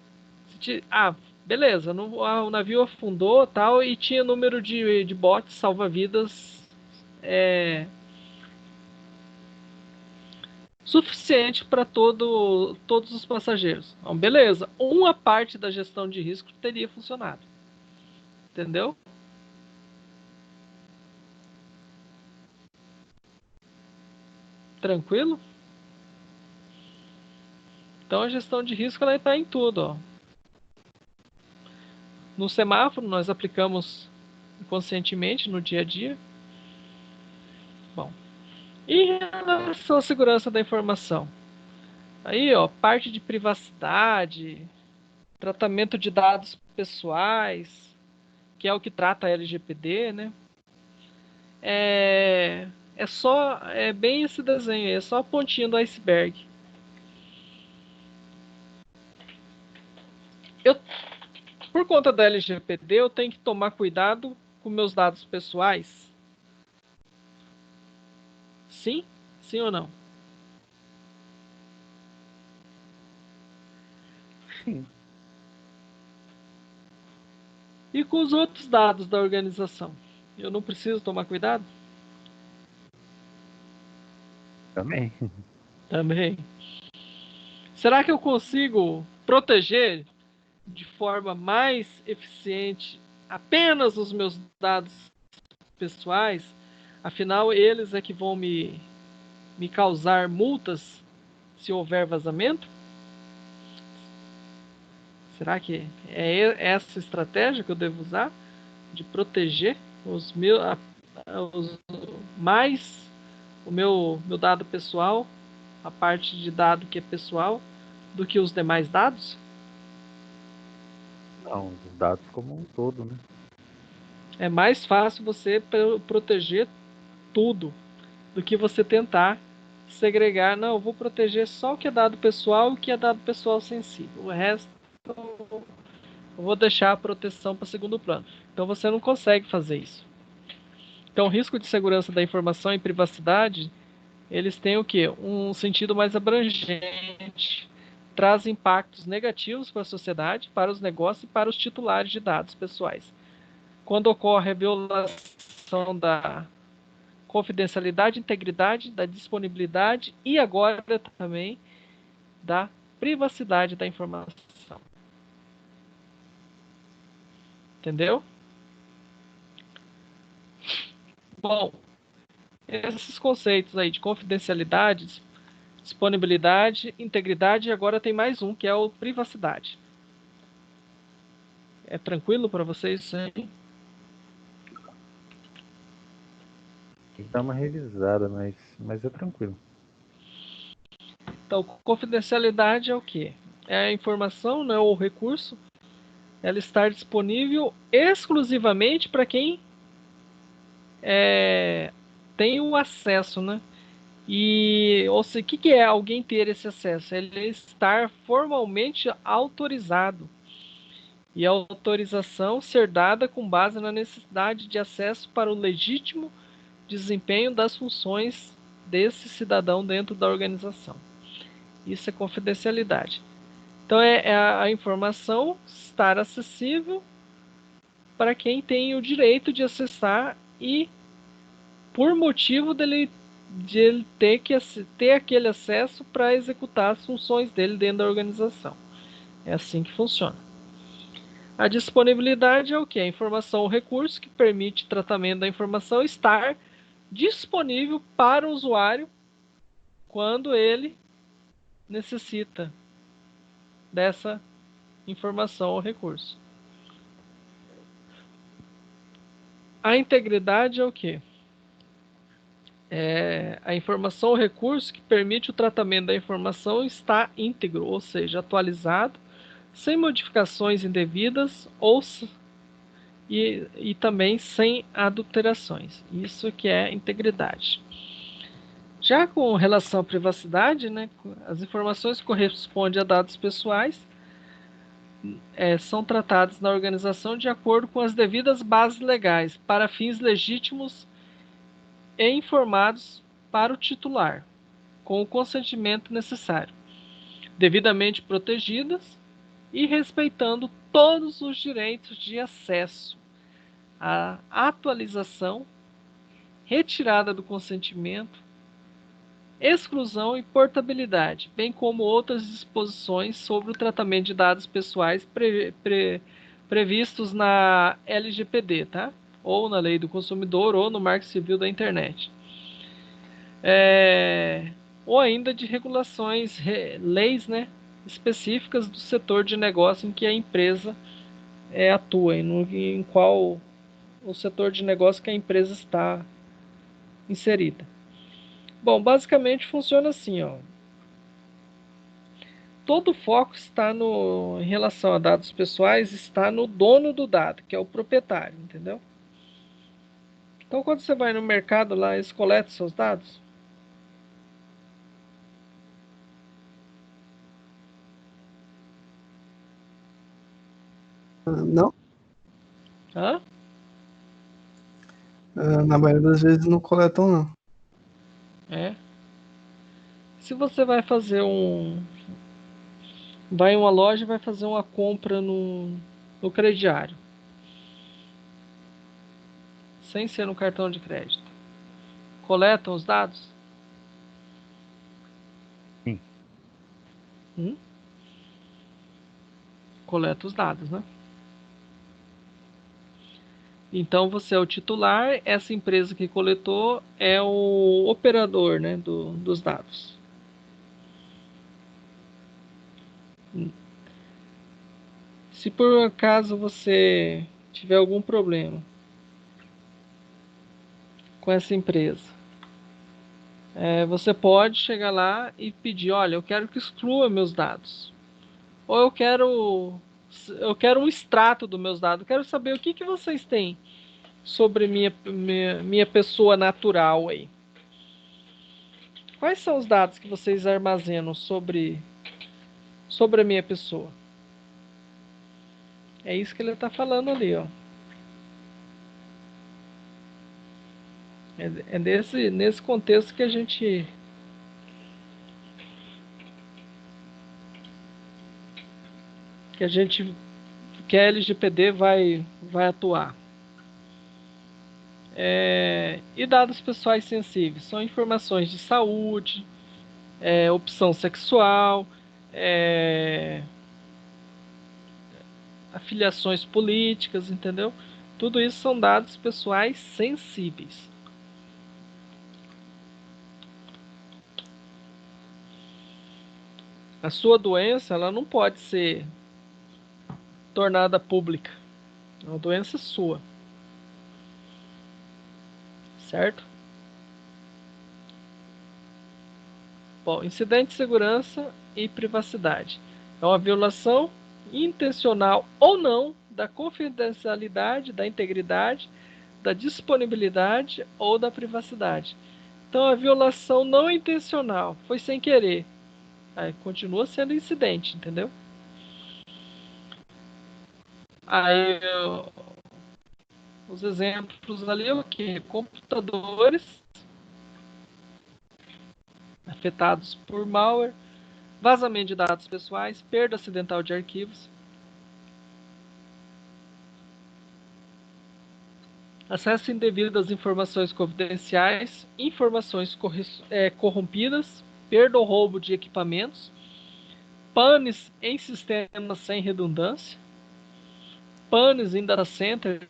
Beleza, o navio afundou tal, e tinha número de botes salva-vidas suficiente para todos os passageiros. Então, beleza, uma parte da gestão de risco teria funcionado. Entendeu? Tranquilo? Então a gestão de risco está em tudo. Ó. No semáforo nós aplicamos inconscientemente no dia a dia. Bom, e em relação à segurança da informação? Aí, ó, parte de privacidade, tratamento de dados pessoais, que é o que trata a LGPD, né? É bem esse desenho, é só a pontinha do iceberg. Por conta da LGPD, eu tenho que tomar cuidado com meus dados pessoais? Sim? Sim ou não? Sim. E com os outros dados da organização? Eu não preciso tomar cuidado? Também. Também. Será que eu consigo proteger de forma mais eficiente apenas os meus dados pessoais? Afinal, eles é que vão me causar multas se houver vazamento? Será que é essa estratégia que eu devo usar? De proteger mais o meu dado pessoal, a parte de dado que é pessoal, do que os demais dados? Não, os dados como um todo, né? É mais fácil você proteger tudo do que você tentar segregar. Não, eu vou proteger só o que é dado pessoal e o que é dado pessoal sensível. O resto eu vou deixar a proteção para segundo plano. Então você não consegue fazer isso. Então o risco de segurança da informação e privacidade, eles têm o quê? Um sentido mais abrangente. Traz impactos negativos para a sociedade, para os negócios e para os titulares de dados pessoais. Quando ocorre a violação da confidencialidade, integridade, da disponibilidade e agora também da privacidade da informação. Entendeu? Bom, esses conceitos aí de confidencialidade, disponibilidade, integridade, e agora tem mais um, que é o privacidade. É tranquilo para vocês isso aí? Tem que dar uma revisada, mas é tranquilo. Então, confidencialidade é o quê? É a informação, né, ou o recurso, ela estar disponível exclusivamente para quem tem o acesso, né? E, ou seja, o que é alguém ter esse acesso? Ele estar formalmente autorizado. E a autorização ser dada com base na necessidade de acesso para o legítimo desempenho das funções desse cidadão dentro da organização. Isso é confidencialidade. Então, é a informação estar acessível para quem tem o direito de acessar e por motivo de ele ter aquele acesso para executar as funções dele dentro da organização. É assim que funciona. A disponibilidade é o que? A informação ou recurso que permite tratamento da informação estar disponível para o usuário quando ele necessita dessa informação ou recurso. A integridade é o que? A informação ou recurso que permite o tratamento da informação está íntegro, ou seja, atualizado, sem modificações indevidas e também sem adulterações. Isso que é integridade. Já com relação à privacidade, né, as informações que correspondem a dados pessoais são tratadas na organização de acordo com as devidas bases legais, para fins legítimos e informados para o titular, com o consentimento necessário, devidamente protegidas e respeitando todos os direitos de acesso, à atualização, retirada do consentimento, exclusão e portabilidade, bem como outras disposições sobre o tratamento de dados pessoais previstos na LGPD, tá? Ou na Lei do Consumidor ou no Marco Civil da Internet. Ou ainda de regulações, leis, né, específicas do setor de negócio em que a empresa atua, em qual o setor de negócio que a empresa está inserida. Bom, basicamente funciona assim, ó. Todo o foco está em relação a dados pessoais, está no dono do dado, que é o proprietário, entendeu? Então, quando você vai no mercado lá, eles coletam seus dados? Não, Hã? na maioria das vezes não coletam, não. É. Se você vai fazer vai em uma loja e vai fazer uma compra no crediário, sem ser no cartão de crédito, coletam os dados? Sim. Coleta os dados, né? Então você é o titular, essa empresa que coletou é o operador, né, dos dados. Se por acaso você tiver algum problema com essa empresa, você pode chegar lá e pedir, olha, eu quero que exclua meus dados. Ou eu quero um extrato dos meus dados. Eu quero saber o que vocês têm sobre minha pessoa natural aí. Quais são os dados que vocês armazenam sobre a minha pessoa? É isso que ele está falando ali, ó. É nesse contexto que a gente que a LGPD vai atuar. E dados pessoais sensíveis são informações de saúde, opção sexual, afiliações políticas, entendeu? Tudo isso são dados pessoais sensíveis. A sua doença, ela não pode ser tornada pública. É uma doença sua. Certo? Bom, incidente de segurança e privacidade. É uma violação intencional ou não da confidencialidade, da integridade, da disponibilidade ou da privacidade. Então, a violação não intencional, foi sem querer. Aí continua sendo incidente, entendeu? Aí, os exemplos ali é o quê? Computadores afetados por malware, vazamento de dados pessoais, perda acidental de arquivos, acesso indevido às informações confidenciais, informações corrompidas, perda ou roubo de equipamentos, panes em sistemas sem redundância, panes em data center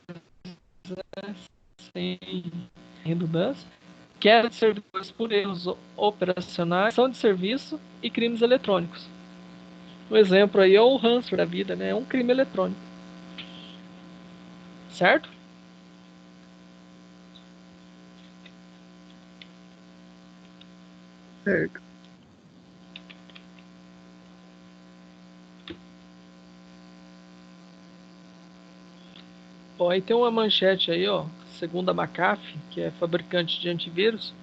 sem redundância, queda de servidores por erros operacionais, ação de serviço e crimes eletrônicos. O exemplo aí é o ransomware da vida, né? É um crime eletrônico. Certo? Certo. Bom, aí tem uma manchete aí, ó, segundo a McAfee, que é fabricante de antivírus,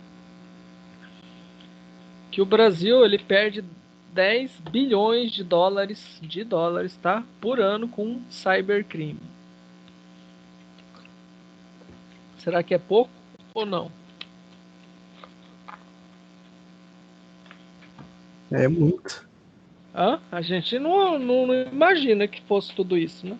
que o Brasil ele perde 10 bilhões de dólares, tá? Por ano com cybercrime. Será que é pouco ou não? É muito. A gente não imagina que fosse tudo isso, né?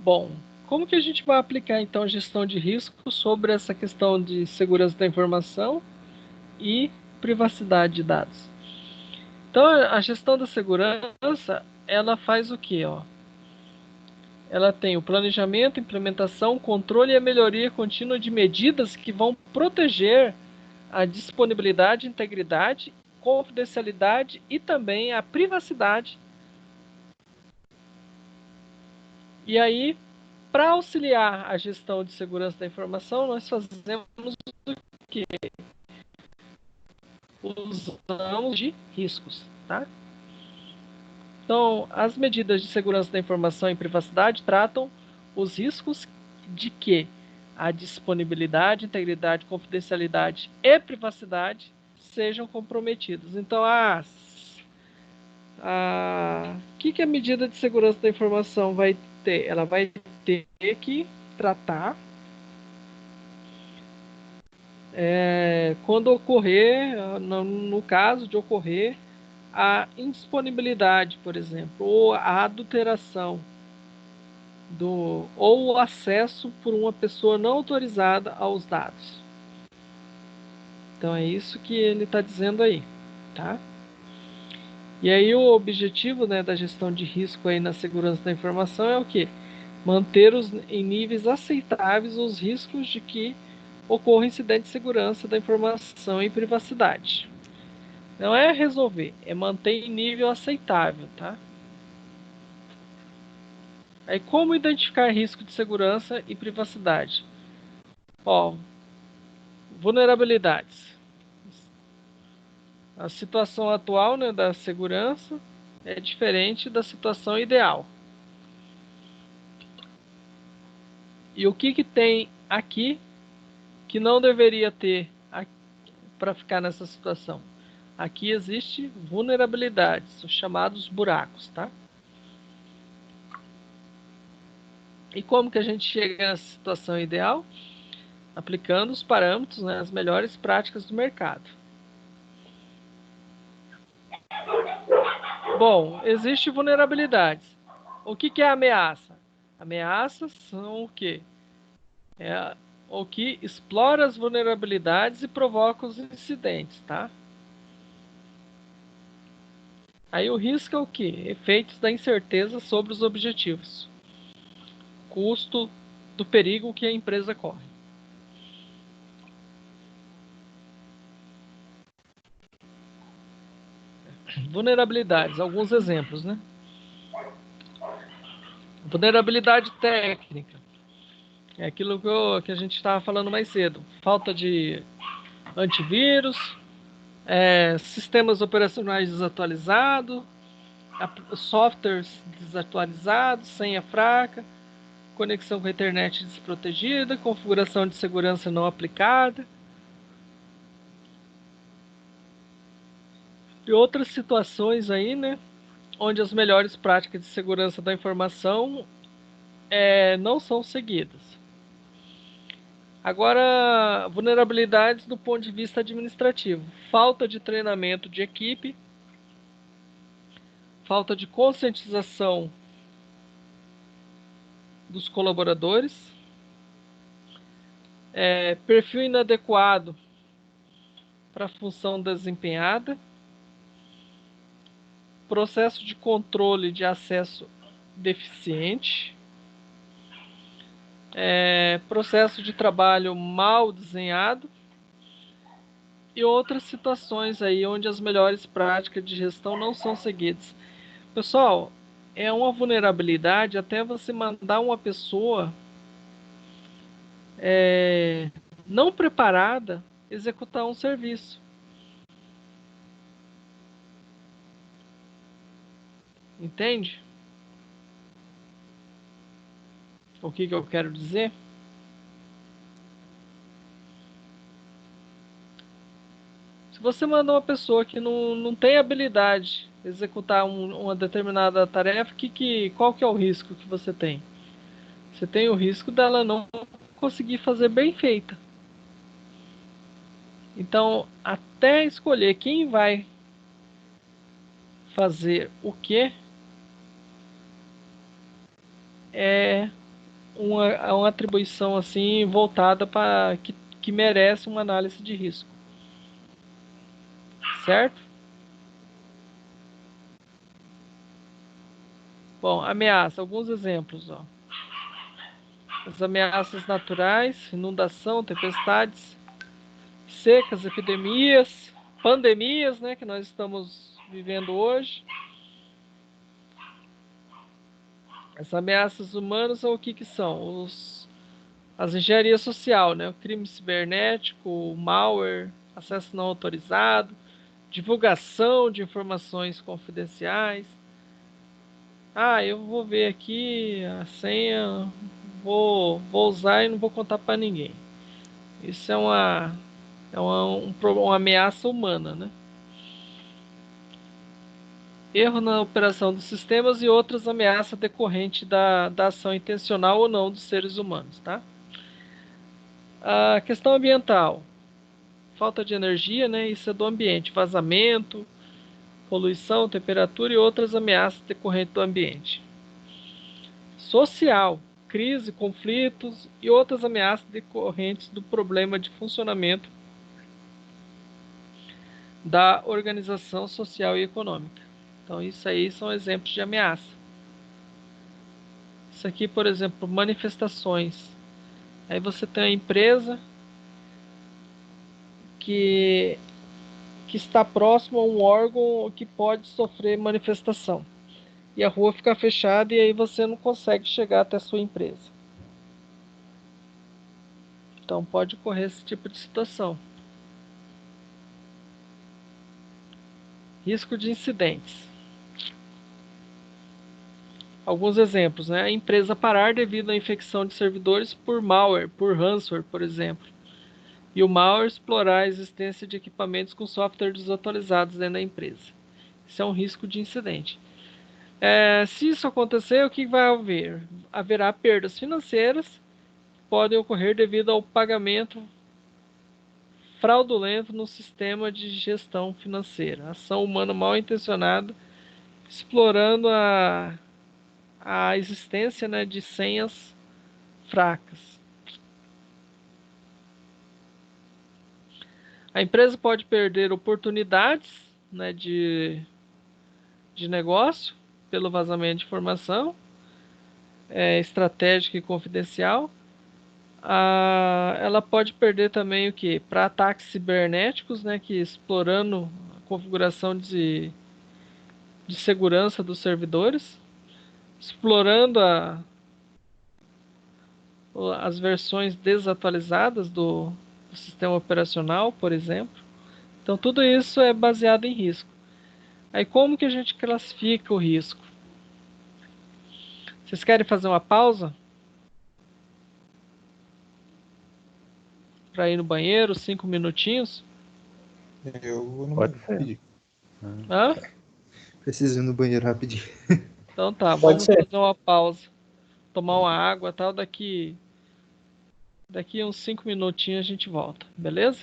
Bom, como que a gente vai aplicar então a gestão de risco sobre essa questão de segurança da informação e privacidade de dados? Então, a gestão da segurança, ela faz o quê, ó? Ela tem o planejamento, implementação, controle e a melhoria contínua de medidas que vão proteger a disponibilidade, integridade, confidencialidade e também a privacidade. E aí, para auxiliar a gestão de segurança da informação, nós fazemos o quê? Usamos de riscos, tá? Então, as medidas de segurança da informação e privacidade tratam os riscos de que a disponibilidade, integridade, confidencialidade e privacidade sejam comprometidos. Então, que a medida de segurança da informação vai ter? Ela vai ter que tratar quando ocorrer, no caso de ocorrer, a indisponibilidade, por exemplo, ou a adulteração ou o acesso por uma pessoa não autorizada aos dados. Então é isso que ele está dizendo aí, tá? E aí o objetivo, né, da gestão de risco aí na segurança da informação é o quê? Manter em níveis aceitáveis os riscos de que ocorra incidente de segurança da informação e privacidade. Não é resolver, é manter em nível aceitável, tá? Aí como identificar risco de segurança e privacidade? Ó, vulnerabilidades. A situação atual, né, da segurança é diferente da situação ideal. E o que tem aqui que não deveria ter para ficar nessa situação? Aqui existe vulnerabilidades, os chamados buracos, tá? E como que a gente chega nessa situação ideal? Aplicando os parâmetros, né, as melhores práticas do mercado. Bom, existe vulnerabilidades. O que é ameaça? Ameaças são o quê? É o que explora as vulnerabilidades e provoca os incidentes, tá? Aí o risco é o quê? Efeitos da incerteza sobre os objetivos. custo do perigo que a empresa corre. Vulnerabilidades, alguns exemplos, né? Vulnerabilidade técnica. É aquilo que a gente estava falando mais cedo. Falta de antivírus, sistemas operacionais desatualizados, softwares desatualizados, senha fraca, conexão com a internet desprotegida, configuração de segurança não aplicada. E outras situações aí, né? Onde as melhores práticas de segurança da informação não são seguidas. Agora, vulnerabilidades do ponto de vista administrativo. Falta de treinamento de equipe, falta de conscientização dos colaboradores, perfil inadequado para a função desempenhada, processo de controle de acesso deficiente, processo de trabalho mal desenhado e outras situações aí onde as melhores práticas de gestão não são seguidas. Pessoal, é uma vulnerabilidade até você mandar uma pessoa não preparada executar um serviço. Entende? O que eu quero dizer? Se você manda uma pessoa que não tem habilidade de executar uma determinada tarefa, qual que é o risco que você tem? Você tem o risco dela não conseguir fazer bem feita. Então, até escolher quem vai fazer o que é uma atribuição assim voltada para que merece uma análise de risco. Certo? Bom, ameaça, alguns exemplos, ó. As ameaças naturais, inundação, tempestades, secas, epidemias, pandemias, né, que nós estamos vivendo hoje. As ameaças humanas são o que são? As engenharia social, né, o crime cibernético, o malware, acesso não autorizado, divulgação de informações confidenciais. Eu vou ver aqui a senha, vou usar e não vou contar para ninguém. Isso é uma ameaça humana, né? Erro na operação dos sistemas e outras ameaças decorrentes da ação intencional ou não dos seres humanos, tá? A questão ambiental. Falta de energia, né? Isso é do ambiente. Vazamento, poluição, temperatura e outras ameaças decorrentes do ambiente. Social. Crise, conflitos e outras ameaças decorrentes do problema de funcionamento da organização social e econômica. Então, isso aí são exemplos de ameaça. Isso aqui, por exemplo, manifestações. Aí você tem a empresa que está próximo a um órgão que pode sofrer manifestação. E a rua fica fechada e aí você não consegue chegar até a sua empresa. Então pode ocorrer esse tipo de situação. Risco de incidentes. Alguns exemplos, né? A empresa parar devido à infecção de servidores por malware, por ransomware, por exemplo. E o malware explorar a existência de equipamentos com software desatualizados dentro da empresa. Isso é um risco de incidente. Se isso acontecer, o que vai haver? Haverá perdas financeiras que podem ocorrer devido ao pagamento fraudulento no sistema de gestão financeira. Ação humana mal intencionada, explorando a existência, né, de senhas fracas. A empresa pode perder oportunidades, né, de negócio pelo vazamento de informação. estratégica e confidencial, ela pode perder também o que? Para ataques cibernéticos, né, que explorando a configuração de segurança dos servidores, explorando as versões desatualizadas do sistema operacional, por exemplo. Então, tudo isso é baseado em risco. Aí, como que a gente classifica o risco? Vocês querem fazer uma pausa para ir no banheiro, 5 minutinhos? Eu vou no Pode banheiro ser. rapidinho. Hã? Preciso ir no banheiro rapidinho. Então tá, Pode vamos ser. fazer uma pausa, tomar uma água, tal. Daqui uns 5 minutinhos a gente volta, beleza?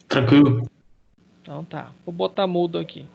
Tranquilo. Então tá, vou botar mudo aqui.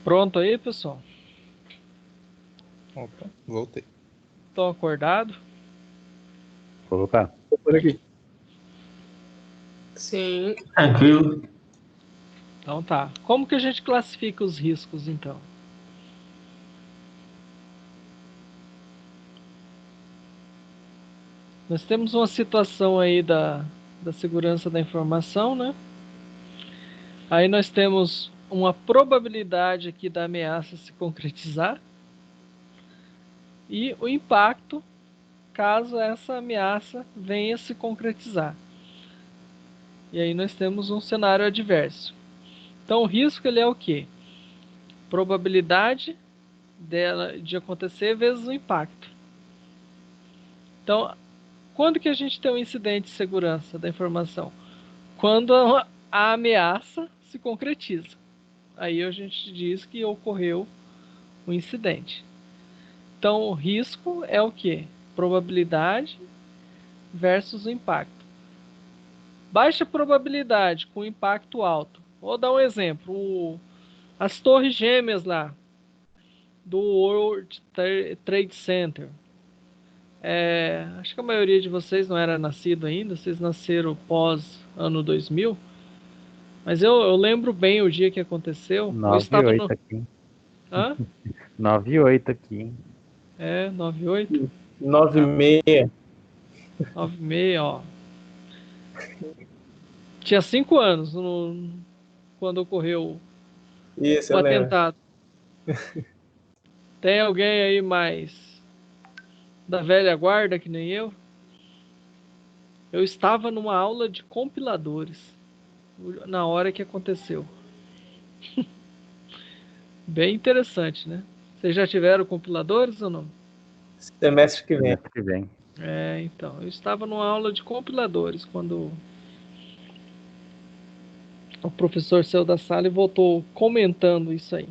Pronto aí, pessoal? Opa, voltei. Estão acordados? Opa, Tô por aqui. Sim. Tranquilo. Então tá. Como que a gente classifica os riscos, então? Nós temos uma situação aí da segurança da informação, né? Aí nós temos uma probabilidade aqui da ameaça se concretizar e o impacto caso essa ameaça venha se concretizar. E aí nós temos um cenário adverso. Então o risco ele é o quê? Probabilidade dela de acontecer vezes o impacto. Então, quando que a gente tem um incidente de segurança da informação? Quando a ameaça se concretiza. Aí a gente diz que ocorreu um incidente. Então, o risco é o quê? Probabilidade versus o impacto. Baixa probabilidade com impacto alto. Vou dar um exemplo. As torres gêmeas lá do World Trade Center. Acho que a maioria de vocês não era nascido ainda, vocês nasceram pós ano 2000. Mas eu lembro bem o dia que aconteceu. Eu estava 98 no... aqui. Hã? 98 aqui. 98? 9,6. 96, ó. Tinha 5 anos quando ocorreu Isso, o eu lembro. atentado. Tem alguém aí mais da velha guarda que nem eu? Eu estava numa aula de compiladores na hora que aconteceu. Bem interessante, né? Vocês já tiveram compiladores ou não? Semestre que vem. Semestre que vem. Então, eu estava numa aula de compiladores quando o professor saiu da sala e voltou comentando isso aí.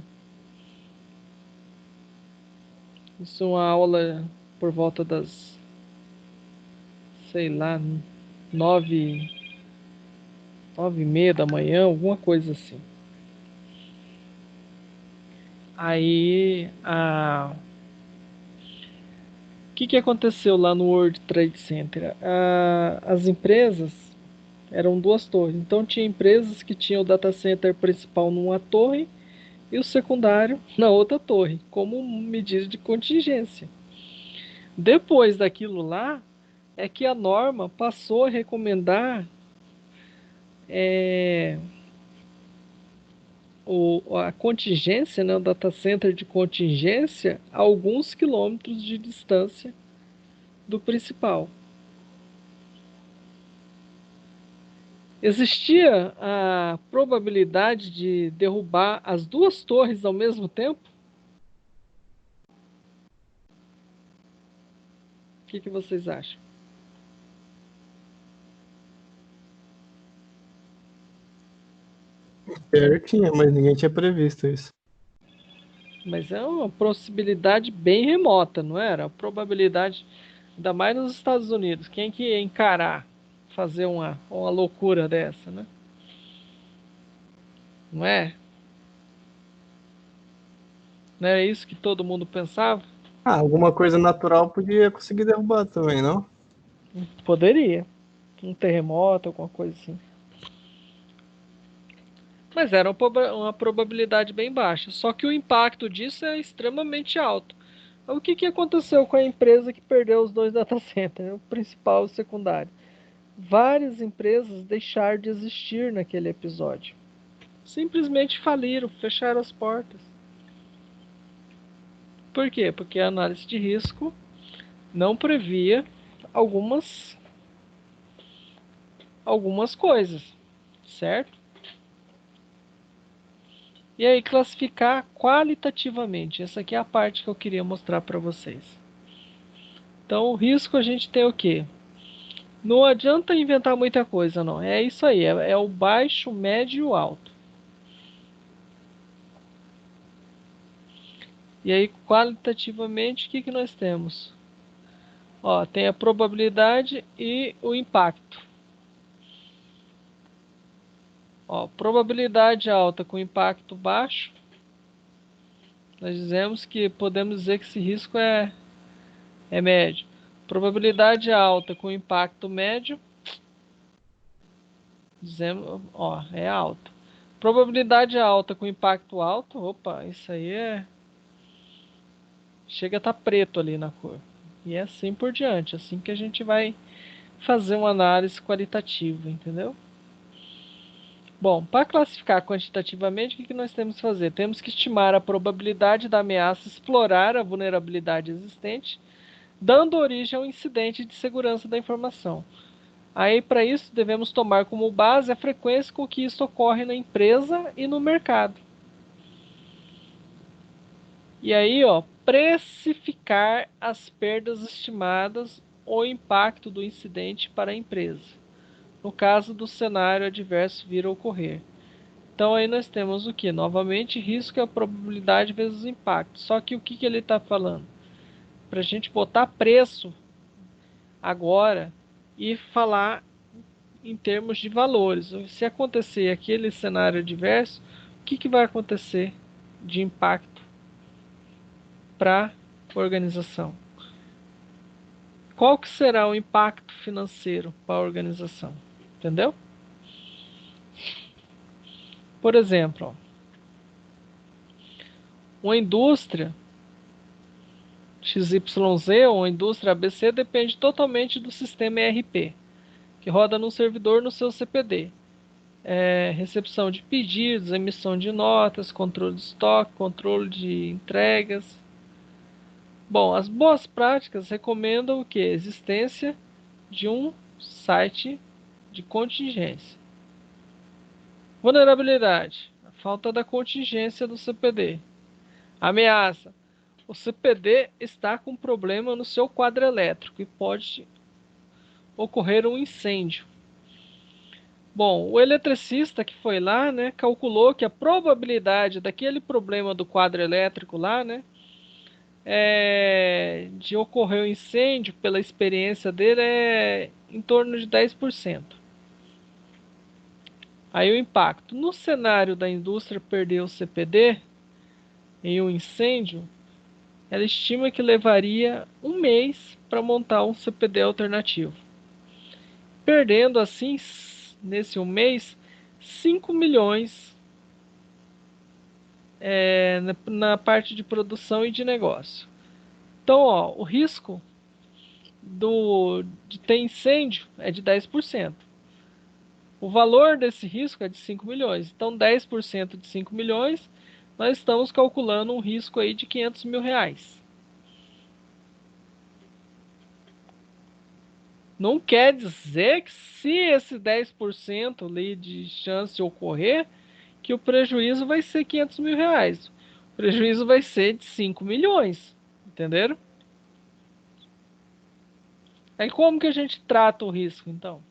Isso é uma aula por volta das, sei lá, 9, 9:30 da manhã, alguma coisa assim. Aí, o que aconteceu lá no World Trade Center? As empresas eram duas torres. Então, tinha empresas que tinham o data center principal numa torre e o secundário na outra torre, como medida de contingência. Depois daquilo lá, é que a norma passou a recomendar a contingência, né, o data center de contingência, a alguns quilômetros de distância do principal. Existia a probabilidade de derrubar as duas torres ao mesmo tempo? O que vocês acham? Tinha, mas ninguém tinha previsto isso. Mas é uma possibilidade bem remota, não era? A probabilidade, ainda mais nos Estados Unidos. Quem que ia encarar fazer uma loucura dessa, né? Não é? Não era isso que todo mundo pensava? Alguma coisa natural podia conseguir derrubar também, não? Poderia. Um terremoto, alguma coisa assim. Mas era uma probabilidade bem baixa. Só que o impacto disso é extremamente alto. O que aconteceu com a empresa que perdeu os dois data centers, o principal e o secundário? Várias empresas deixaram de existir naquele episódio. Simplesmente faliram, fecharam as portas. Por quê? Porque a análise de risco não previa algumas coisas, certo? E aí classificar qualitativamente. Essa aqui é a parte que eu queria mostrar para vocês. Então, o risco a gente tem o quê? Não adianta inventar muita coisa, não. É isso aí, é o baixo, médio e o alto. E aí, qualitativamente, o que nós temos? Ó, tem a probabilidade e o impacto. Ó, probabilidade alta com impacto baixo Nós dizemos que podemos dizer que esse risco é médio. Probabilidade alta com impacto médio, dizemos, ó, é alta. Probabilidade alta com impacto alto, opa, isso aí chega a estar preto ali na cor. E assim por diante, assim que a gente vai fazer uma análise qualitativa, entendeu? Bom, para classificar quantitativamente, o que nós temos que fazer? Temos que estimar a probabilidade da ameaça explorar a vulnerabilidade existente, dando origem ao incidente de segurança da informação. Aí, para isso, devemos tomar como base a frequência com que isso ocorre na empresa e no mercado. E aí, ó, precificar as perdas estimadas ou impacto do incidente para a empresa, no caso do cenário adverso vir a ocorrer. Então aí nós temos o que? Novamente, risco é a probabilidade vezes o impacto. Só que o que ele está falando? Para a gente botar preço agora e falar em termos de valores. Se acontecer aquele cenário adverso, o que vai acontecer de impacto para a organização? Qual que será o impacto financeiro para a organização? Entendeu? Por exemplo, uma indústria XYZ ou uma indústria ABC depende totalmente do sistema ERP, que roda no servidor no seu CPD. Recepção de pedidos, emissão de notas, controle de estoque, controle de entregas. Bom, as boas práticas recomendam o que? A existência de um site de contingência. Vulnerabilidade, a falta da contingência do CPD. Ameaça, o CPD está com problema no seu quadro elétrico e pode ocorrer um incêndio. Bom, o eletricista que foi lá, né, calculou que a probabilidade daquele problema do quadro elétrico lá, né, de ocorrer um incêndio, pela experiência dele, é em torno de 10%. Aí o impacto. No cenário da indústria perder o CPD em um incêndio, ela estima que levaria um mês para montar um CPD alternativo. Perdendo assim, nesse um mês, 5 milhões na parte de produção e de negócio. Então, ó, o risco de ter incêndio é de 10%. O valor desse risco é de 5 milhões. Então, 10% de 5 milhões, nós estamos calculando um risco aí de 500 mil reais. Não quer dizer que se esse 10% ali de chance de ocorrer, que o prejuízo vai ser 500 mil reais. O prejuízo vai ser de 5 milhões. Entenderam? Aí como que a gente trata o risco, então?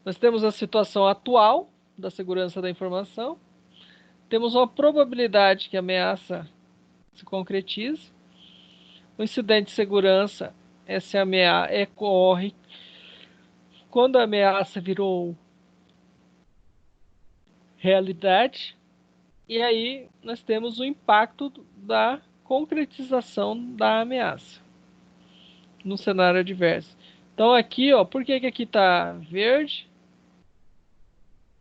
Nós temos a situação atual da segurança da informação. Temos uma probabilidade que a ameaça se concretize. O incidente de segurança ocorre quando a ameaça virou realidade. E aí nós temos o impacto da concretização da ameaça no cenário adverso. Então aqui, ó, por que aqui está verde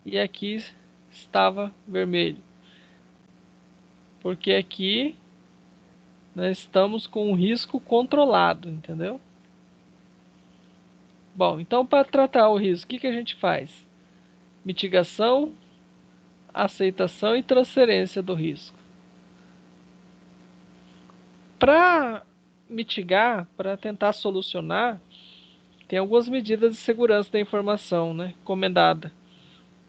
e aqui estava vermelho? Porque aqui nós estamos com um risco controlado, entendeu? Bom, então para tratar o risco, o que a gente faz? Mitigação, aceitação e transferência do risco. Para mitigar, para tentar solucionar, tem algumas medidas de segurança da informação, né, recomendada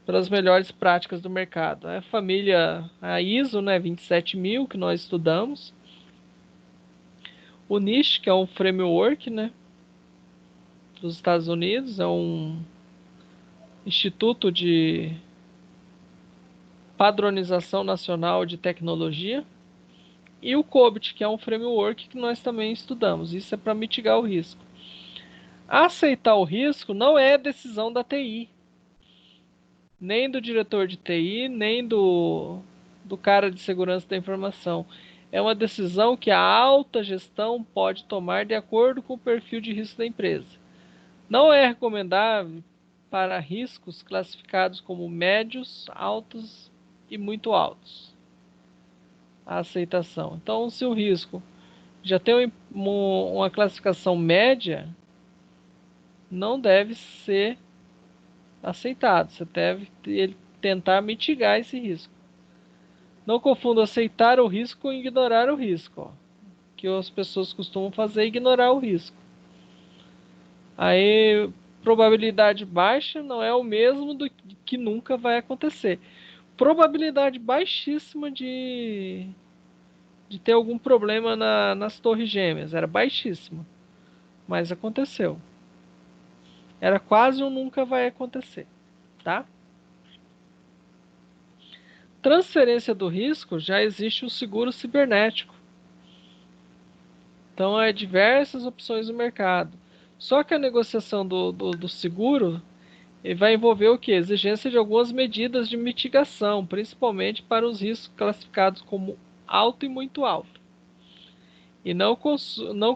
pelas melhores práticas do mercado. A família, a ISO, né, 27000, que nós estudamos. O NIST, que é um framework, né, dos Estados Unidos, é um instituto de padronização nacional de tecnologia. E o COBIT, que é um framework que nós também estudamos. Isso é para mitigar o risco. Aceitar o risco não é decisão da TI, nem do diretor de TI, nem do do cara de segurança da informação. É uma decisão que a alta gestão pode tomar de acordo com o perfil de risco da empresa. Não é recomendável para riscos classificados como médios, altos e muito altos a aceitação. Então, se o risco já tem uma classificação média, não deve ser aceitado. Você deve tentar mitigar esse risco. Não confunda aceitar o risco com ignorar o risco. Ó. Que as pessoas costumam fazer é ignorar o risco. Aí, probabilidade baixa não é o mesmo do que nunca vai acontecer. Probabilidade baixíssima de ter algum problema nas torres gêmeas. Era baixíssima. Mas aconteceu. Era quase um nunca vai acontecer. Tá? Transferência do risco, já existe o seguro cibernético. Então, há diversas opções no mercado. Só que a negociação do seguro vai envolver o quê? Exigência de algumas medidas de mitigação, principalmente para os riscos classificados como alto e muito alto. E não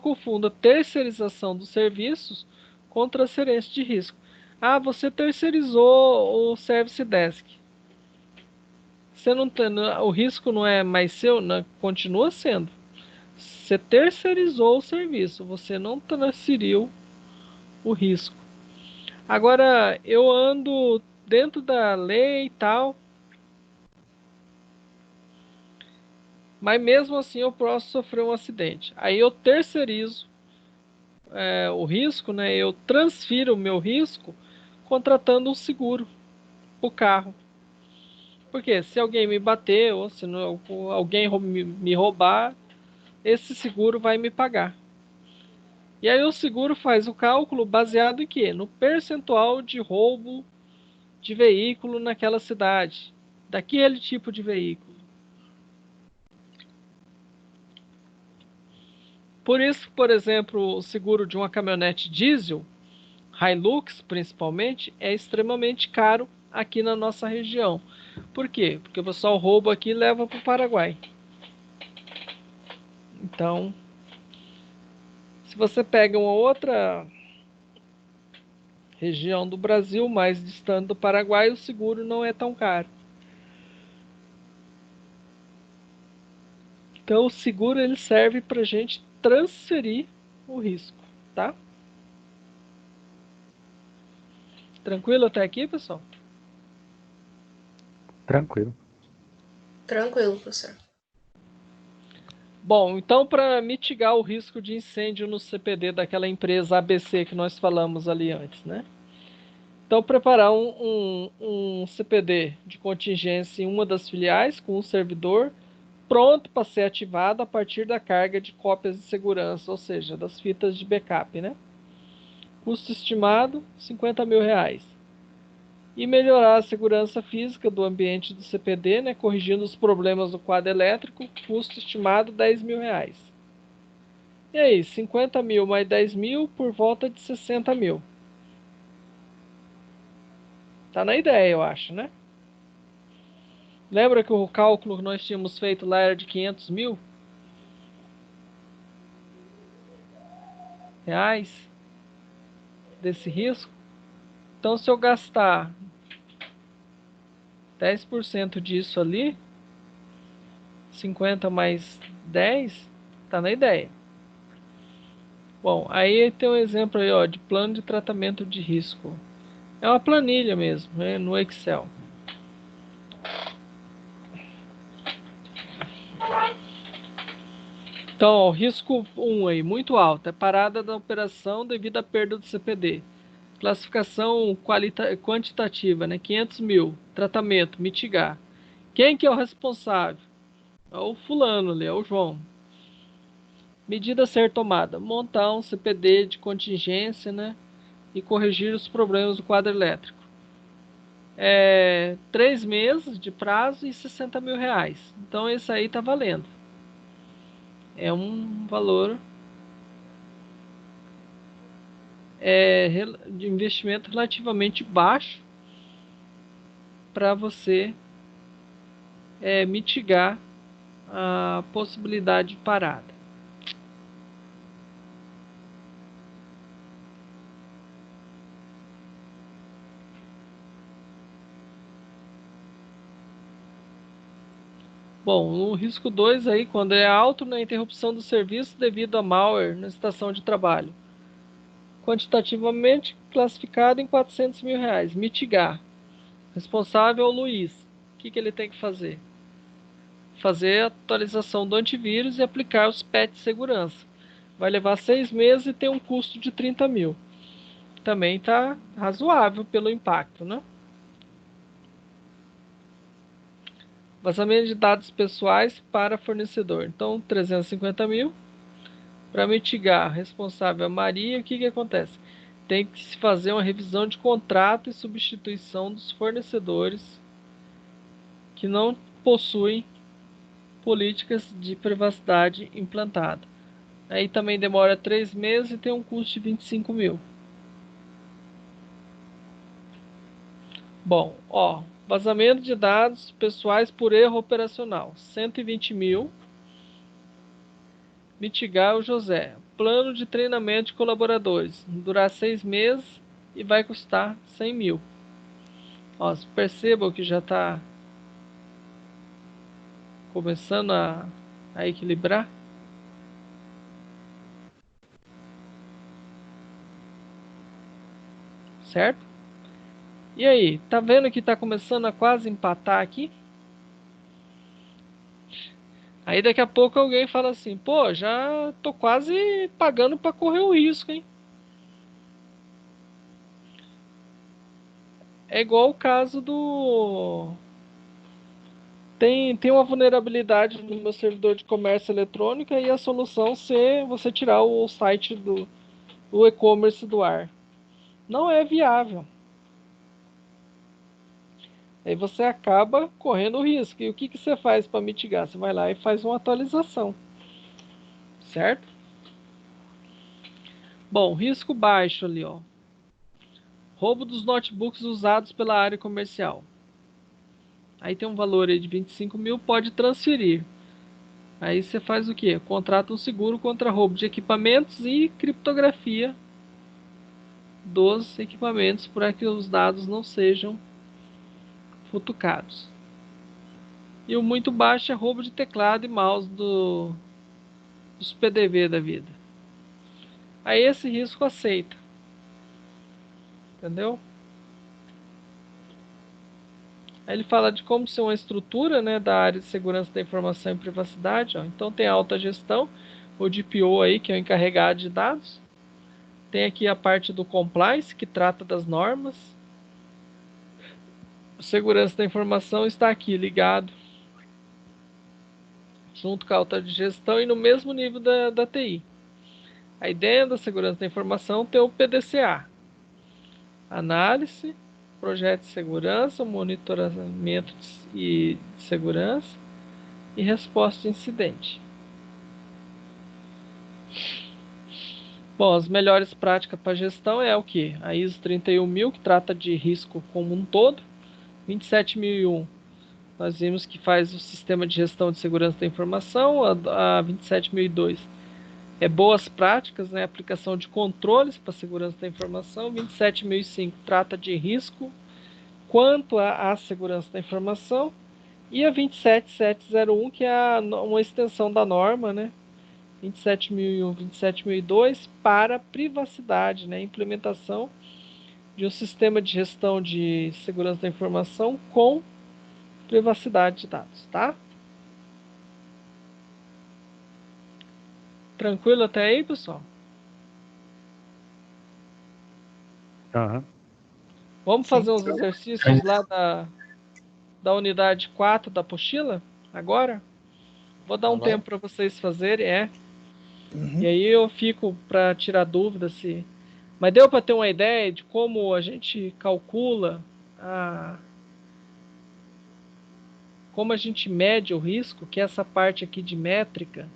confunda terceirização dos serviços com transferência de risco. Ah, você terceirizou o Service Desk. Você não tem, o risco não é mais seu, não, continua sendo. Você terceirizou o serviço, você não transferiu o risco. Agora, eu ando dentro da lei e tal, mas mesmo assim eu posso sofrer um acidente. Aí eu terceirizo o risco, né? Eu transfiro o meu risco contratando um seguro para o carro. Porque se alguém me bater ou se alguém me roubar, esse seguro vai me pagar. E aí o seguro faz o cálculo baseado em quê? No percentual de roubo de veículo naquela cidade, daquele tipo de veículo. Por isso, por exemplo, o seguro de uma caminhonete diesel, Hilux principalmente, é extremamente caro aqui na nossa região. Por quê? Porque o pessoal rouba aqui e leva para o Paraguai. Então, se você pega uma outra região do Brasil, mais distante do Paraguai, o seguro não é tão caro. Então, o seguro ele serve para a gente transferir o risco, tá? Tranquilo até aqui, pessoal? Tranquilo. Tranquilo, professor. Bom, então para mitigar o risco de incêndio no CPD daquela empresa ABC que nós falamos ali antes, né? Então, preparar um CPD de contingência em uma das filiais com um servidor pronto para ser ativado a partir da carga de cópias de segurança, ou seja, das fitas de backup, né? Custo estimado, R$ 50.000. E melhorar a segurança física do ambiente do CPD, né? Corrigindo os problemas do quadro elétrico, custo estimado R$ 10.000. E aí, 50.000 mais 10.000 por volta de 60.000. Tá na ideia, eu acho, né? Lembra que o cálculo que nós tínhamos feito lá era de R$ 500.000 desse risco? Então, se eu gastar 10% disso ali, 50 mais 10, tá na ideia. Bom, aí tem um exemplo aí, ó, de plano de tratamento de risco. É uma planilha mesmo, né, no Excel. Então, ó, risco 1 aí, muito alto, é parada da operação devido à perda do CPD. Classificação quantitativa, né, 500.000. Tratamento, mitigar. Quem que é o responsável? É o fulano ali, é o João. Medida a ser tomada, montar um CPD de contingência, né, e corrigir os problemas do quadro elétrico. 3 meses de prazo e R$ 60.000. Então, esse aí tá valendo. É um valor de investimento relativamente baixo para você mitigar a possibilidade de parada. Bom, no risco 2 aí, quando é alto na interrupção do serviço devido a malware na estação de trabalho. Quantitativamente classificado em R$ 400.000. Mitigar. Responsável é o Luiz. O que ele tem que fazer? Fazer a atualização do antivírus e aplicar os patches de segurança. Vai levar 6 meses e tem um custo de 30 mil. Também está razoável pelo impacto, né? Vazamento de dados pessoais para fornecedor. Então, 350 mil. Para mitigar, responsável a Maria, o que acontece? Tem que se fazer uma revisão de contrato e substituição dos fornecedores que não possuem políticas de privacidade implantada. Aí também demora 3 meses e tem um custo de 25 mil. Bom, vazamento de dados pessoais por erro operacional, 120 mil. Mitigar o José. Plano de treinamento de colaboradores, durar 6 meses e vai custar 100 mil. Percebam que já está começando a equilibrar. Certo? E aí, tá vendo que está começando a quase empatar aqui? Aí daqui a pouco alguém fala assim, pô, já tô quase pagando para correr o risco, hein? É igual o caso do... Tem uma vulnerabilidade no meu servidor de comércio eletrônico e a solução ser você tirar o site do e-commerce do ar. Não é viável. Aí você acaba correndo o risco. E o que você faz para mitigar? Você vai lá e faz uma atualização. Certo? Bom, risco baixo ali, ó. Roubo dos notebooks usados pela área comercial. Aí tem um valor aí de 25 mil, pode transferir. Aí você faz o quê? Contrata um seguro contra roubo de equipamentos e criptografia dos equipamentos para que os dados não sejam futucados. E o muito baixo é roubo de teclado e mouse dos PDV da vida. Aí esse risco aceita. Entendeu? Aí ele fala de como ser uma estrutura, né, da área de segurança da informação e privacidade. Então tem a alta gestão, o DPO aí, que é o encarregado de dados. Tem aqui a parte do compliance, que trata das normas. A segurança da informação está aqui ligado junto com a alta gestão e no mesmo nível da TI. Aí dentro da segurança da informação tem o PDCA. Análise, projeto de segurança, monitoramento de segurança e resposta de incidente. Bom, as melhores práticas para gestão é o que? A ISO 31000, que trata de risco como um todo. 27001, nós vimos que faz o sistema de gestão de segurança da informação. A 27002 é boas práticas, né? Aplicação de controles para segurança da informação. 27005 trata de risco quanto à segurança da informação. E a 27701, que é uma extensão da norma, né? 27001, 27002 para privacidade, né? Implementação de um sistema de gestão de segurança da informação com privacidade de dados, tá? Tranquilo até aí, pessoal? Aham. Vamos Sim. fazer uns exercícios lá da unidade 4 da apostila? Agora? Vou dar um Vai. tempo para vocês fazerem, Uhum. E aí eu fico para tirar dúvida se... Mas deu para ter uma ideia de como a gente calcula como a gente mede o risco, que é essa parte aqui de métrica.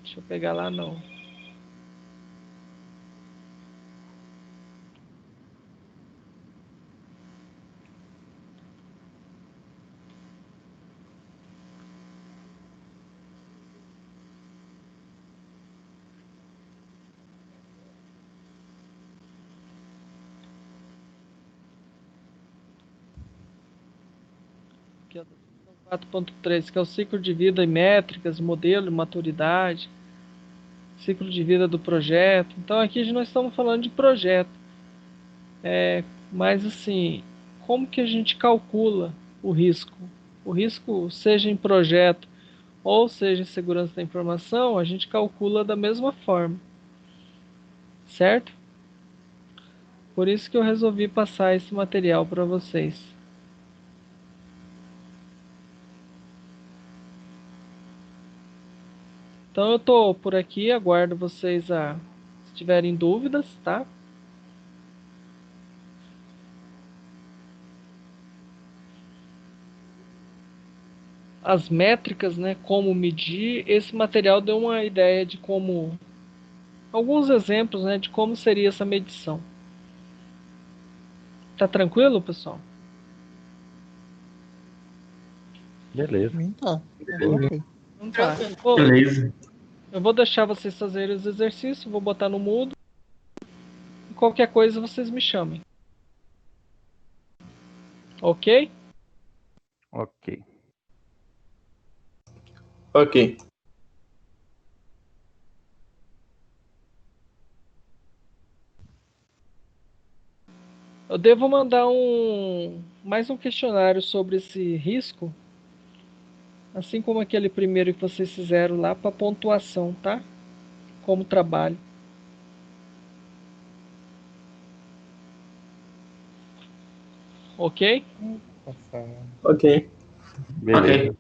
Deixa eu pegar lá não. aqui, ó, 4.3, que é o ciclo de vida e métricas, modelo e maturidade, ciclo de vida do projeto. Então aqui nós estamos falando de projeto. Mas assim, como que a gente calcula o risco? O risco, seja em projeto ou seja em segurança da informação, a gente calcula da mesma forma, certo? Por isso que eu resolvi passar esse material para vocês. Então eu estou por aqui, aguardo vocês se tiverem dúvidas, tá? As métricas, né, como medir, esse material deu uma ideia de como, alguns exemplos, né, de como seria essa medição. Tá tranquilo, pessoal? Beleza. Tá. Tá tranquilo. Então tá. Tranquilo. Beleza. Eu vou deixar vocês fazerem os exercícios, vou botar no mudo. E qualquer coisa vocês me chamem. Ok? Ok. Ok. Eu devo mandar mais um questionário sobre esse risco, assim como aquele primeiro que vocês fizeram lá para pontuação, tá? Como trabalho. Ok? Passar. Ok. Beleza. Ok.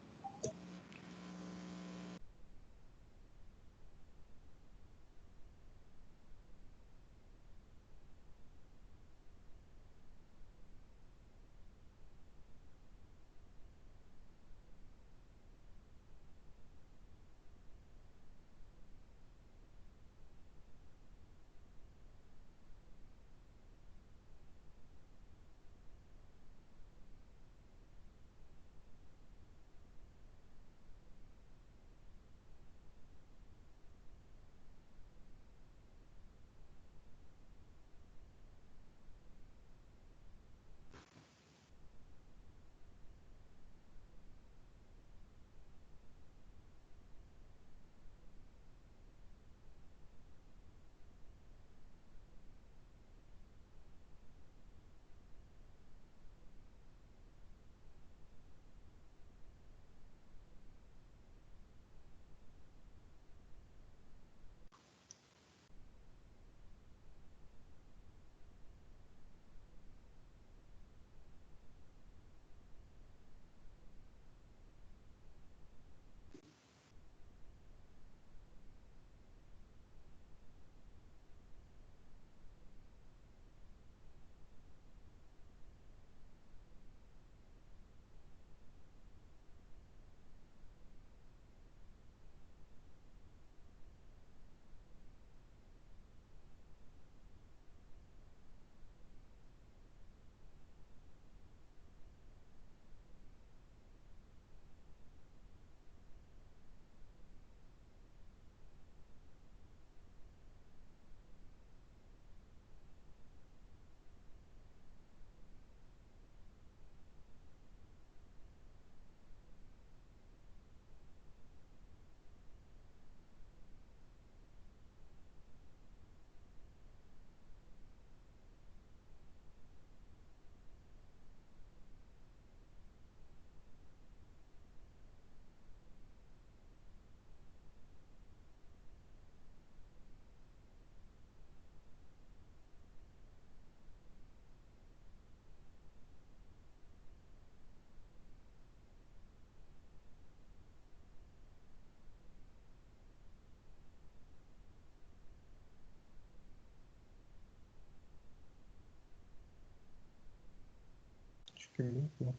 Acho que ligou.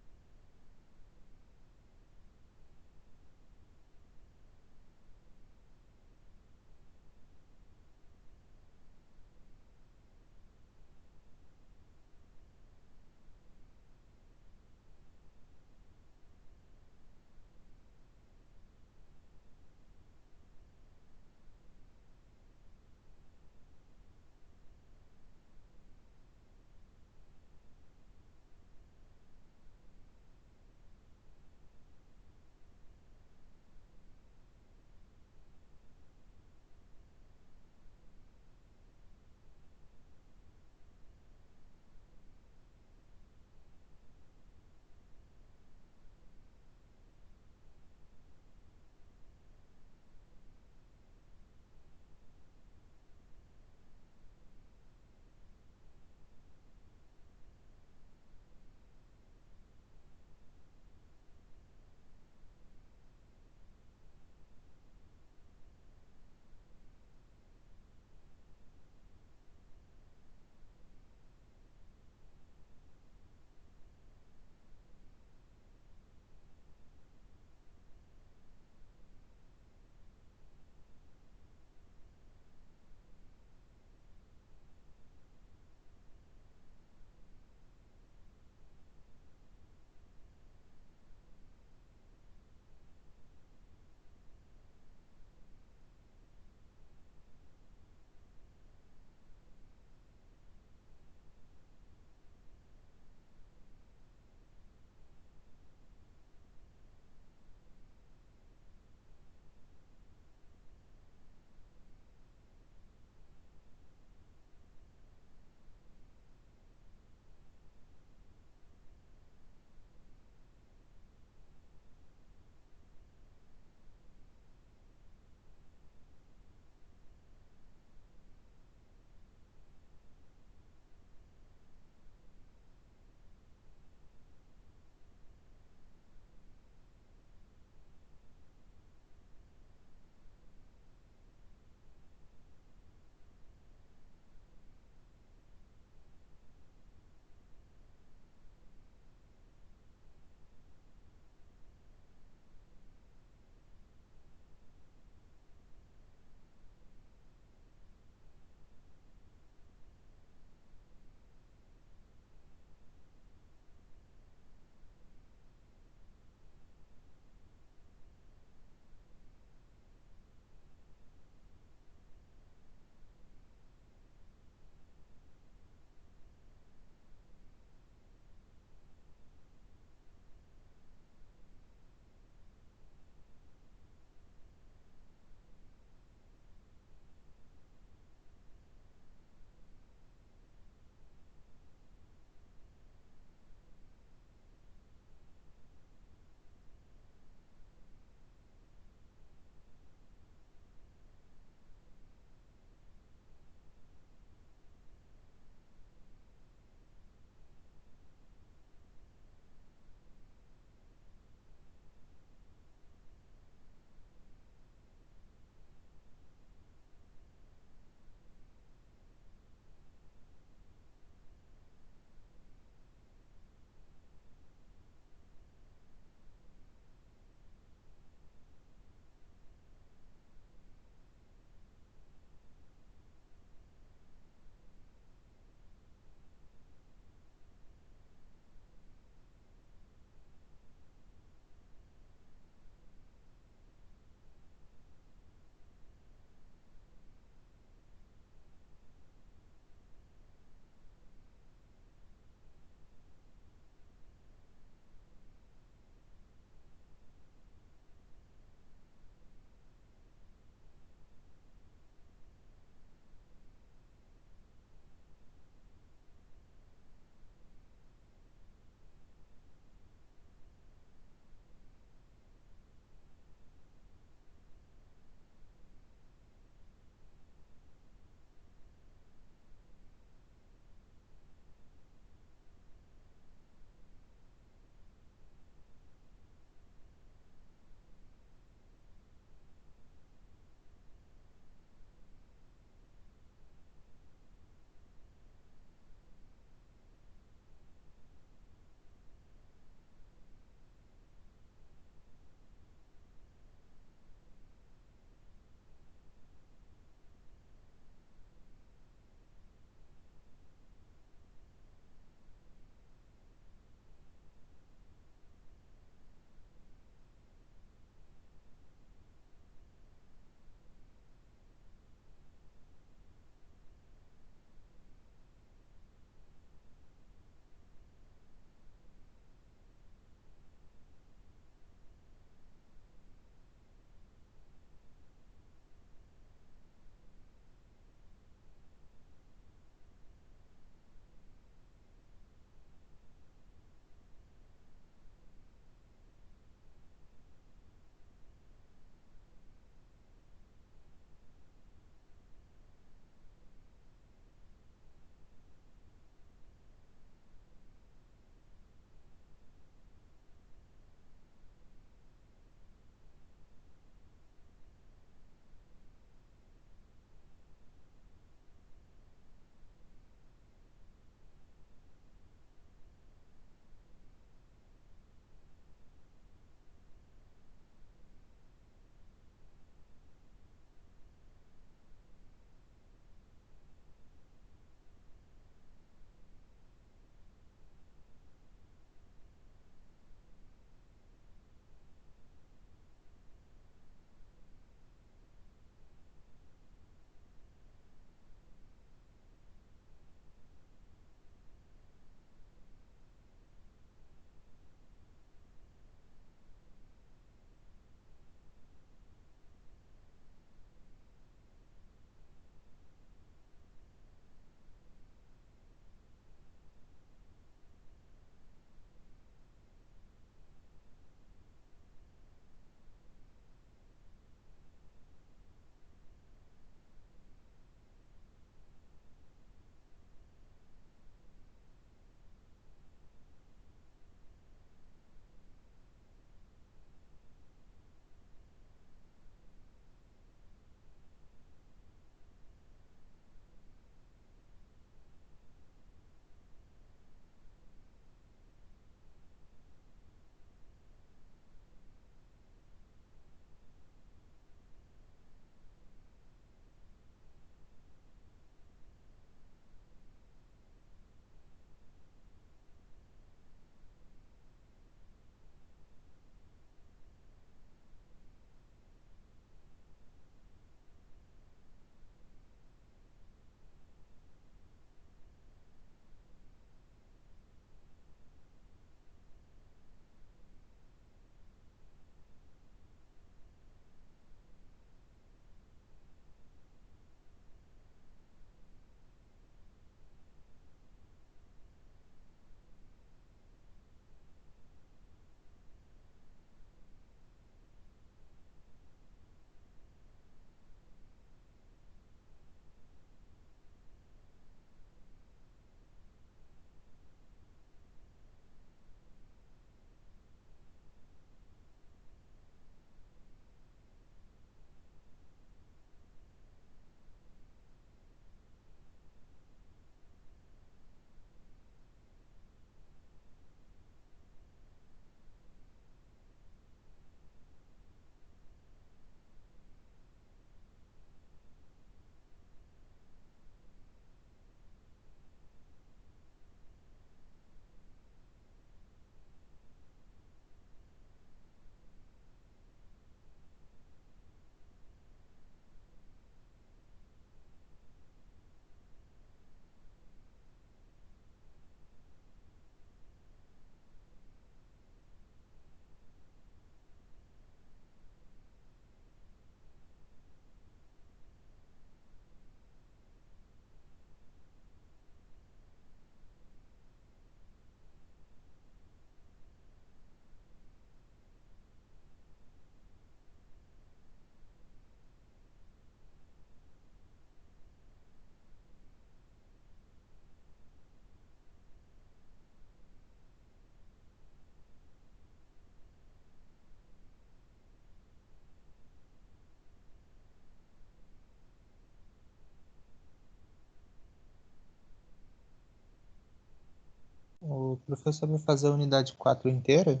O professor vai fazer a unidade 4 inteira?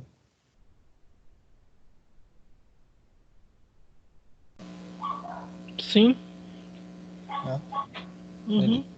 Sim. Né? Uhum.